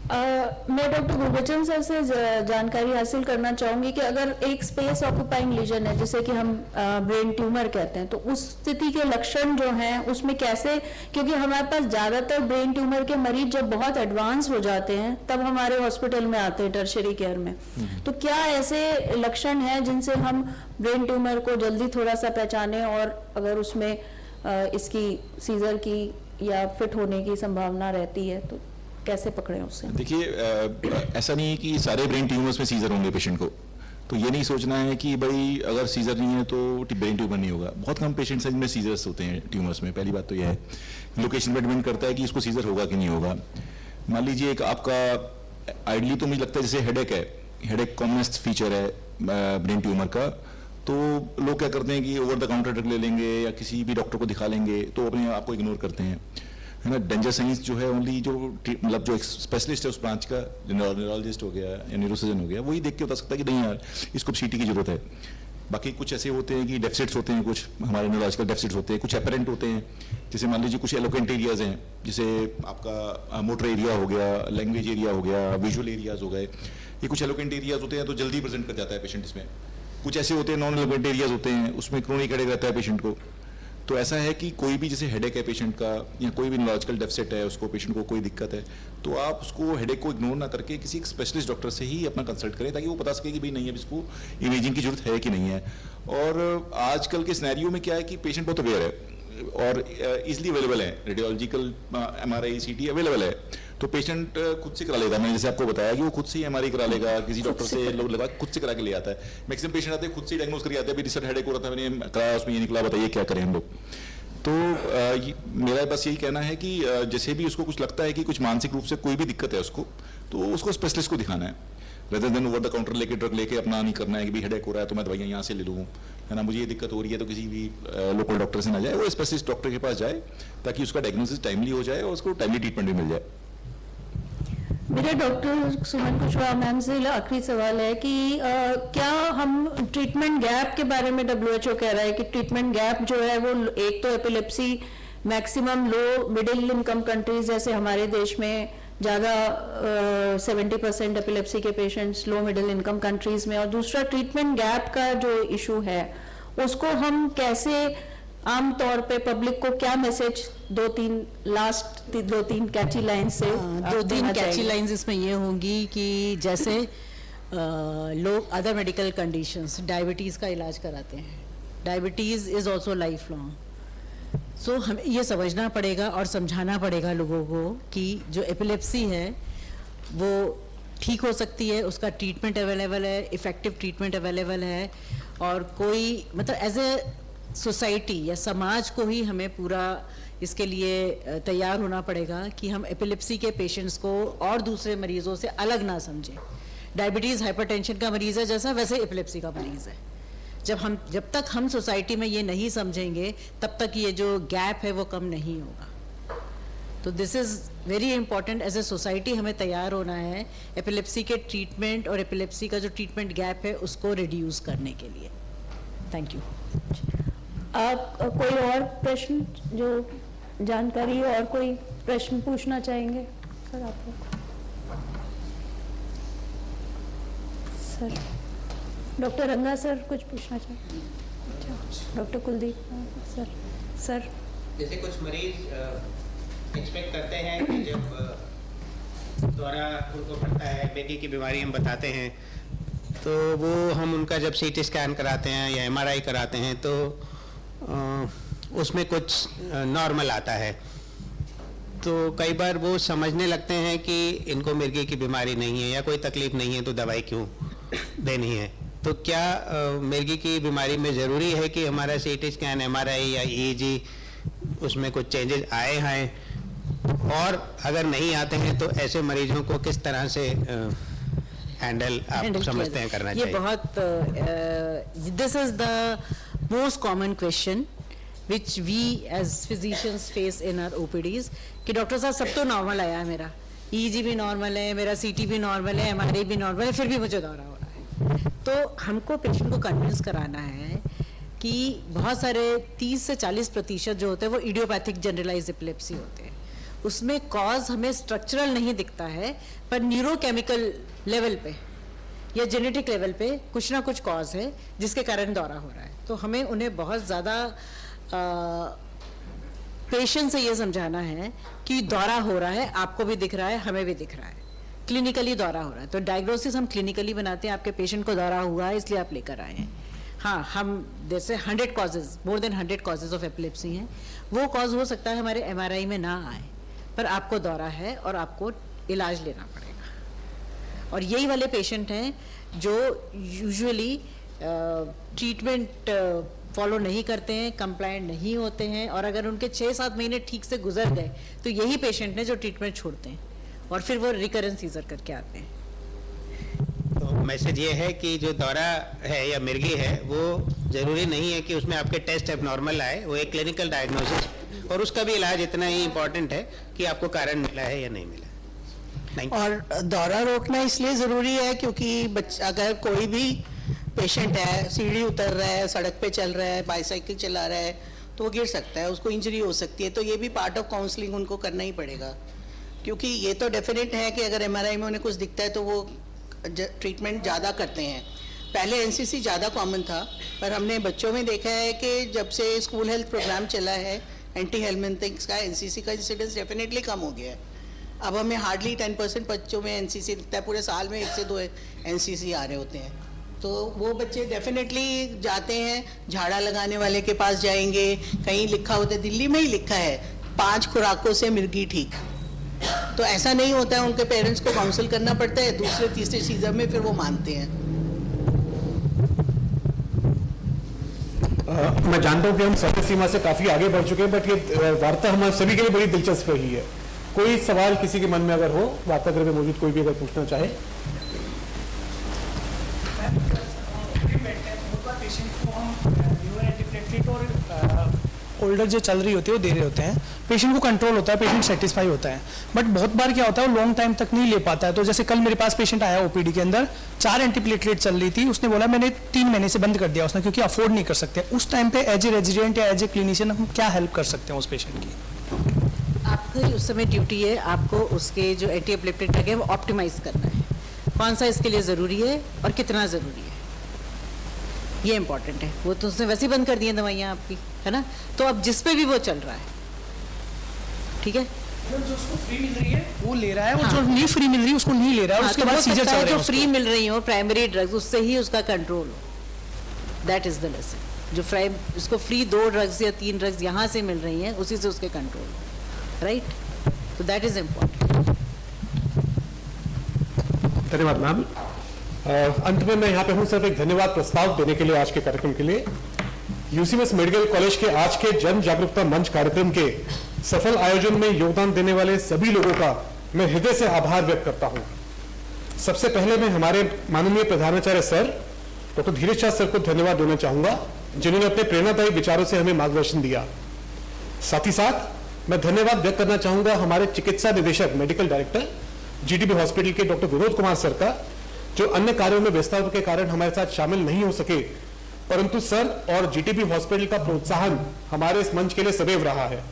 मैं डॉक्टर गुरबचन सर से जानकारी हासिल करना चाहूंगी कि अगर एक स्पेस ऑक्यूपाइंग लीजन है, जिसे कि हम ब्रेन ट्यूमर कहते हैं, तो उस स्थिति के लक्षण जो हैं उसमें कैसे, क्योंकि हमारे पास ज्यादातर ब्रेन ट्यूमर के मरीज जब बहुत एडवांस हो जाते हैं तब हमारे हॉस्पिटल में आते हैं टर्शरी केयर में, तो क्या ऐसे लक्षण हैं जिनसे हम ब्रेन ट्यूमर को जल्दी थोड़ा सा पहचाने, और अगर उसमें इसकी सीजर की या फिट होने की संभावना रहती है तो कैसे पकड़ें उससे? देखिए, ऐसा नहीं है कि सारे ब्रेन ट्यूमर्स में सीजर होंगे पेशेंट को, तो ये नहीं सोचना है कि भाई अगर सीजर नहीं है तो ब्रेन ट्यूमर नहीं होगा। बहुत कम पेशेंट्स हैं जिनमें सीजर्स होते हैं ट्यूमर्स में। पहली बात तो यह है, लोकेशन पर डिपेंड करता है कि इसको सीजर होगा कि नहीं होगा। मान लीजिए एक आपका आइडली तो मुझे लगता है जैसे हेडेक है, हेडेक कॉमनेस्ट फीचर है ब्रेन ट्यूमर का, तो लोग क्या करते हैं कि ओवर द काउंटर ड्रग ले लेंगे या किसी भी डॉक्टर को दिखा लेंगे, तो अपने आप को इग्नोर करते हैं, है ना। डेंजर साइंस जो है ओनली जो मतलब जो स्पेशलिस्ट है उस ब्रांच का, न्यूरोलॉजिस्ट हो गया या न्यूरोसर्जन हो गया, वही देख के बता सकता है कि नहीं यार इसको सीटी की जरूरत है। बाकी कुछ ऐसे होते हैं कि डेफिसिट्स होते हैं, कुछ हमारे न्यूरोलॉजिकल डेफिसिट्स होते हैं, कुछ एपरेंट होते हैं, जैसे मान लीजिए कुछ एलोकेंट एरियाज हैं, जैसे आपका मोटर एरिया हो गया, लैंग्वेज एरियाज हो गया, विजुअल एरियाज हो गए, ये कुछ एलोकेंट एरियाज होते हैं तो जल्दी प्रेजेंट कर जाता है पेशेंट इसमें। कुछ ऐसे होते हैं नॉन एलोकेंट एरियाज होते हैं, उसमें क्रोनिक हेडेक रहता है पेशेंट को। तो ऐसा है कि कोई भी जैसे हेडेक है पेशेंट का या कोई भी न्यूरोलॉजिकल डेफिसिट है, उसको पेशेंट को कोई दिक्कत है, तो आप उसको हेडेक को इग्नोर ना करके किसी स्पेशलिस्ट डॉक्टर से ही अपना कंसल्ट करें, ताकि वो बता सके कि भाई नहीं अब इसको इमेजिंग की जरूरत है कि नहीं है। और आजकल के सिनेरियो में क्या है कि पेशेंट बहुत अवेयर है और इजिली अवेलेबल है, रेडियोलॉजिकल MRI CT अवेलेबल है, तो पेशेंट खुद से करा लेगा। मैंने जैसे आपको बताया कि वो खुद से ही MRI करा लेगा, किसी डॉक्टर से लोग लगा खुद से करा के ले आता है। मैक्सिमम पेशेंट आते हैं खुद से डायग्नोज करके आते हैं, रिसर्च हेडेक हो रहा था, मैंने कराया, उसमें ये निकला, बताइए क्या करें हम लोग। तो मेरा बस यही कहना है कि जैसे भी उसको कुछ लगता है कि कुछ मानसिक रूप से कोई भी दिक्कत है उसको, तो उसको स्पेशलिस्ट को दिखाना है, rather than over the counter लेके ड्रग लेके अपना नहीं करना है कि भाई हेडेक हो रहा है तो मैं दवाइयाँ यहाँ से ले लूँ, है ना, मुझे ये दिक्कत हो रही है तो किसी भी लोकल डॉक्टर से ना जाए, वो स्पेशलिस्ट डॉक्टर के पास जाए, ताकि उसका डायग्नोसिस टाइमली हो जाए और उसको टाइमली ट्रीटमेंट भी मिल जाए। मेरा डॉक्टर सुमन कुशवाहा मैम से आखिरी सवाल है कि क्या हम ट्रीटमेंट गैप के बारे में, WHO कह रहा है कि ट्रीटमेंट गैप जो है वो एक तो epilepsy maximum low middle income countries जैसे हमारे देश में ज़्यादा 70% एपिलेप्सी के patients low middle income countries में, और दूसरा ट्रीटमेंट गैप का जो इशू है उसको हम कैसे आम तौर पे पब्लिक को क्या मैसेज दो तीन कैची लाइन से दो तीन कैची लाइंस इसमें ये होंगी कि जैसे लोग अदर मेडिकल कंडीशंस, डायबिटीज़ का इलाज कराते हैं, diabetes is also life long, so हमें ये समझना पड़ेगा और समझाना पड़ेगा लोगों को कि जो एपिलेप्सी है वो ठीक हो सकती है, उसका ट्रीटमेंट अवेलेबल है, इफ़ेक्टिव ट्रीटमेंट अवेलेबल है, और कोई मतलब एज ए सोसाइटी या समाज को ही हमें पूरा इसके लिए तैयार होना पड़ेगा कि हम एपिलेप्सी के पेशेंट्स को और दूसरे मरीजों से अलग ना समझें। डायबिटीज़ हाइपरटेंशन का मरीज़ है जैसा, वैसे एपिलेप्सी का मरीज़ है। जब तक हम सोसाइटी में ये नहीं समझेंगे तब तक ये जो गैप है वो कम नहीं होगा। तो this is very important, as a society हमें तैयार होना है एपिलेप्सी के ट्रीटमेंट और एपिलेप्सी का जो ट्रीटमेंट गैप है उसको रिड्यूस करने के लिए। Thank you. आप कोई और प्रश्न, जो जानकारी और कोई प्रश्न पूछना चाहेंगे सर? आप लोग सर, डॉक्टर रंगा सर कुछ पूछना चाहेंगे? अच्छा, डॉक्टर कुलदीप सर। जैसे कुछ मरीज एक्सपेक्ट करते हैं कि जब दौरा उनको पड़ता है, बेटी की बीमारी हम बताते हैं तो वो हम उनका जब CT स्कैन कराते हैं या MRI कराते हैं तो उसमें कुछ नॉर्मल आता है। तो कई बार वो समझने लगते हैं कि इनको मिर्गी की बीमारी नहीं है या कोई तकलीफ नहीं है तो दवाई क्यों देनी है। तो क्या मिर्गी की बीमारी में ज़रूरी है कि हमारा CT स्कैन, MRI या EEG उसमें कुछ चेंजेस आए हैं, और अगर नहीं आते हैं तो ऐसे मरीजों को किस तरह से हैंडल आप समझते हैं करना ये चाहिए? बहुत this is the most common question which we as physicians face in our OPDs कि डॉक्टर साहब सब तो नॉर्मल आया है, मेरा EEG भी नॉर्मल है, मेरा CT भी नॉर्मल है, MRI भी नॉर्मल है, फिर भी मुझे दौरा हो रहा है। तो हमको पेशेंट को कन्विंस कराना है कि बहुत सारे 30 से 40% जो होते हैं वो इडियोपैथिक जनरलाइज एपिलेप्सी होते हैं। उसमें कॉज हमें स्ट्रक्चरल नहीं दिखता है, पर न्यूरोकेमिकल लेवल पे या जेनेटिक लेवल पे कुछ ना कुछ कॉज है जिसके कारण दौरा हो रहा है। तो हमें उन्हें बहुत ज़्यादा पेशेंस से ये समझाना है कि दौरा हो रहा है, आपको भी दिख रहा है, हमें भी दिख रहा है, क्लिनिकली दौरा हो रहा है। तो डायग्नोसिस हम क्लिनिकली बनाते हैं, आपके पेशेंट को दौरा हुआ है इसलिए आप लेकर आए हैं। हाँ, हम जैसे 100 causes, more than 100 causes of epilepsy हैं, वो कॉज हो सकता है हमारे MRI में ना आए, पर आपको दौरा है और आपको इलाज लेना पड़ेगा। और यही वाले पेशेंट हैं जो यूजुअली ट्रीटमेंट फॉलो नहीं करते हैं, कंप्लायंट नहीं होते हैं, और अगर उनके 6-7 महीने ठीक से गुजर गए तो यही पेशेंट हैं जो ट्रीटमेंट छोड़ते हैं और फिर वो रिकरेंस सीजर करके आते हैं। तो मैसेज ये है कि जो दौरा है या मिर्गी है वो ज़रूरी नहीं है कि उसमें आपके टेस्ट एबनॉर्मल आए, वो एक क्लिनिकल डायग्नोसिस और उसका भी इलाज इतना ही इम्पोर्टेंट है कि आपको कारण मिला है या नहीं मिला। और दौरा रोकना इसलिए ज़रूरी है क्योंकि अगर कोई भी पेशेंट है, सीढ़ी उतर रहा है, सड़क पे चल रहा है, बाईसाइकिल चला रहा है, तो वो गिर सकता है, उसको इंजरी हो सकती है। तो ये भी पार्ट ऑफ काउंसलिंग उनको करना ही पड़ेगा, क्योंकि ये तो डेफिनेट है कि अगर MRI में उन्हें कुछ दिखता है तो वो ट्रीटमेंट ज़्यादा करते हैं। पहले NCC ज़्यादा कॉमन था, पर हमने बच्चों में देखा है कि जब से स्कूल हेल्थ प्रोग्राम चला है एंटी हेलमिंथिंग्स का, NCC का इंसिडेंस डेफिनेटली कम हो गया है। अब हमें हार्डली 10% बच्चों में NCC दिखता है, पूरे साल में 1 से 2 NCC आ रहे होते हैं। तो वो बच्चे डेफिनेटली जाते हैं, झाड़ा लगाने वाले के पास जाएंगे, कहीं लिखा होता है, दिल्ली में ही लिखा है 5 खुराकों से मिर्गी ठीक। तो ऐसा नहीं होता है, उनके पेरेंट्स को काउंसिल करना पड़ता है, दूसरे तीसरे सीजन में फिर वो मानते हैं। मैं जानता हूँ कि हम समय सीमा से काफी आगे बढ़ चुके हैं, बट ये वार्ता हमारे सभी के लिए बड़ी दिलचस्प रही है। कोई सवाल किसी के मन में अगर हो, वार्तागृह में मौजूद कोई भी अगर पूछना चाहे। ओल्डर जो चल रही होती है वो दे रहे होते हैं, पेशेंट को कंट्रोल होता है, पेशेंट सेटिस्फाई होता है। बट बहुत बार क्या होता है, वो लॉन्ग टाइम तक नहीं ले पाता है। तो जैसे कल मेरे पास पेशेंट आया OPD के अंदर, 4 एंटीप्लेटलेट चल रही थी, उसने बोला मैंने 3 महीने से बंद कर दिया उसने, क्योंकि अफोर्ड नहीं कर सकते। उस टाइम पे एज ए रेजिडेंट या एज ए क्लिनिशियन हम क्या हेल्प कर सकते हैं उस पेशेंट की? आपकी उस समय ड्यूटी है, आपको उसके जो एंटीप्लेटलेट है वो ऑप्टिमाइज करना है, कौन सा इसके लिए ज़रूरी है और कितना ज़रूरी है, ये इंपॉर्टेंट है। वो तो उसने वैसे ही बंद कर दी हैं दवाइयाँ आपकी, है ना। तो अब जिस पे भी वो चल रहा है, ठीक है, जो उसको फ्री मिल रही है वो ले रहा है, और जो नहीं फ्री मिल रही है उसको नहीं ले रहा है, और उसके बाद सीजर चल रहा है। जो फ्री मिल रही हो प्राइमरी ड्रग्स, उससे ही उसका कंट्रोल हो, दैट इज द लेसन। जो उसको फ्री 2 ड्रग्स या 3 ड्रग्स यहाँ से मिल रही हैं, उसी से उसके कंट्रोल हो, राइट। तो दैट इज इम्पोर्टेंट। धन्यवाद मैम। अंत में मैं यहाँ पे हूँ सिर्फ एक धन्यवाद प्रस्ताव देने के लिए आज के कार्यक्रम के लिए। UCMS मेडिकल कॉलेज के आज के जन जागरूकता मंच कार्यक्रम के सफल आयोजन में योगदान देने वाले सभी लोगों का मैं हृदय से आभार व्यक्त करता हूँ। सबसे पहले मैं हमारे माननीय प्रधानाचार्य सर डॉक्टर धीरज शाह सर को धन्यवाद देना चाहूंगा, जिन्होंने अपने प्रेरणादायी विचारों से हमें मार्गदर्शन दिया। साथ ही साथ मैं धन्यवाद व्यक्त करना चाहूंगा हमारे चिकित्सा निदेशक मेडिकल डायरेक्टर GTB हॉस्पिटल के डॉक्टर विनोद कुमार सर का, जो अन्य कार्यों में व्यस्तता के कारण हमारे साथ शामिल नहीं हो सके, परंतु सर और GTB हॉस्पिटल का प्रोत्साहन हमारे इस मंच के लिए सदैव रहा है।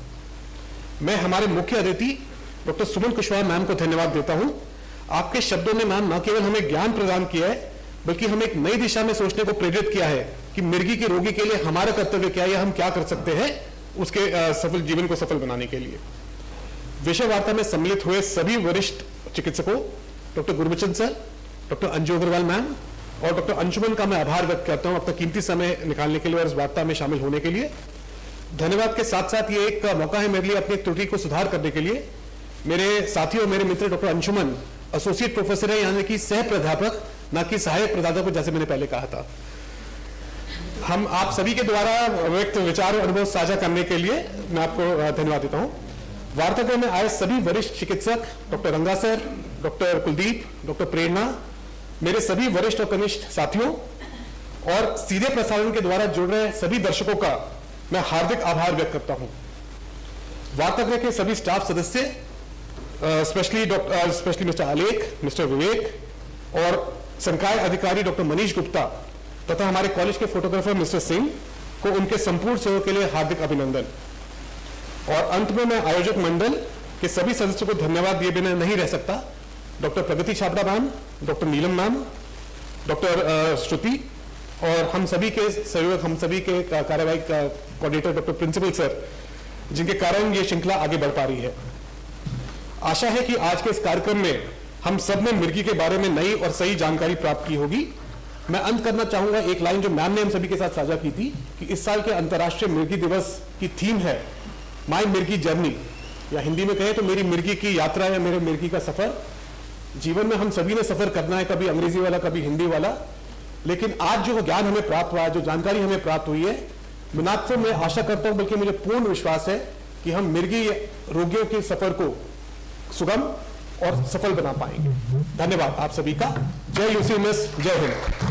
मैं हमारे मुख्य अतिथि डॉक्टर सुमन कुशवाहा मैम को धन्यवाद देता हूं। आपके शब्दों ने मैम न केवल हमें ज्ञान प्रदान किया है, बल्कि हमें एक नई दिशा में सोचने को प्रेरित किया है कि मिर्गी के रोगी के लिए हमारा कर्तव्य क्या है या हम क्या कर सकते हैं उसके सफल जीवन को सफल बनाने के लिए। विषय वार्ता में सम्मिलित हुए सभी वरिष्ठ चिकित्सकों, doctor Gurbachan sir, doctor Anju Agarwal ma'am, और डॉक्टर अंशुमन का मैं आभार व्यक्त करता हूं अपना कीमती समय निकालने के लिए और इस वार्ता में शामिल होने के लिए। धन्यवाद के साथ साथ ये एक मौका है मेरे लिए अपनी त्रुटि को सुधार करने के लिए। मेरे साथी और मेरे मित्र डॉक्टर अंशुमन एसोसिएट प्रोफेसर है, यानी कि सह प्राध्यापक, ना कि सहायक प्राध्यापक जैसे मैंने पहले कहा था। हम आप सभी के द्वारा व्यक्त विचार और अनुभव साझा करने के लिए मैं आपको धन्यवाद देता हूं। वार्तागृह में आए सभी वरिष्ठ चिकित्सक, डॉक्टर रंगा सर, डॉक्टर कुलदीप, डॉक्टर प्रेरणा, मेरे सभी वरिष्ठ और कनिष्ठ साथियों और सीधे प्रसारण के द्वारा जुड़ रहे सभी दर्शकों का मैं हार्दिक आभार व्यक्त करता हूं। वार्तागृह के सभी स्टाफ सदस्य, स्पेशली मिस्टर आलेख, मिस्टर विवेक और संकाय अधिकारी डॉक्टर मनीष गुप्ता तथा हमारे कॉलेज के फोटोग्राफर मिस्टर सिंह को उनके संपूर्ण सहयोग के लिए हार्दिक अभिनंदन। और अंत में मैं आयोजक मंडल के सभी सदस्यों को धन्यवाद दिए बिना नहीं रह सकता। डॉक्टर प्रगति छाबड़ा मैम, डॉक्टर नीलम मैम, डॉक्टर श्रुति और हम सभी के सहयोग, हम सभी के कार्यवाही कोऑर्डिनेटर डॉक्टर प्रिंसिपल सर, जिनके कारण ये श्रृंखला आगे बढ़ पा रही है। आशा है कि आज के इस कार्यक्रम में हम सब ने मिर्गी के बारे में नई और सही जानकारी प्राप्त की होगी। मैं अंत करना चाहूंगा एक लाइन जो मैम ने हम सभी के साथ साझा की थी कि इस साल के अंतर्राष्ट्रीय मिर्गी दिवस की थीम है माई मिर्गी जर्नी, या हिंदी में कहें तो मेरी मिर्गी की यात्रा या मेरे मिर्गी का सफर। जीवन में हम सभी ने सफर करना है, कभी अंग्रेजी वाला, कभी हिंदी वाला, लेकिन आज जो ज्ञान हमें प्राप्त हुआ है, जो जानकारी हमें प्राप्त हुई है, न तो मैं आशा करता हूं बल्कि मुझे पूर्ण विश्वास है कि हम मिर्गी रोगियों के सफर को सुगम और सफल बना पाएंगे। धन्यवाद आप सभी का। जय यूसी मिस, जय हिंद।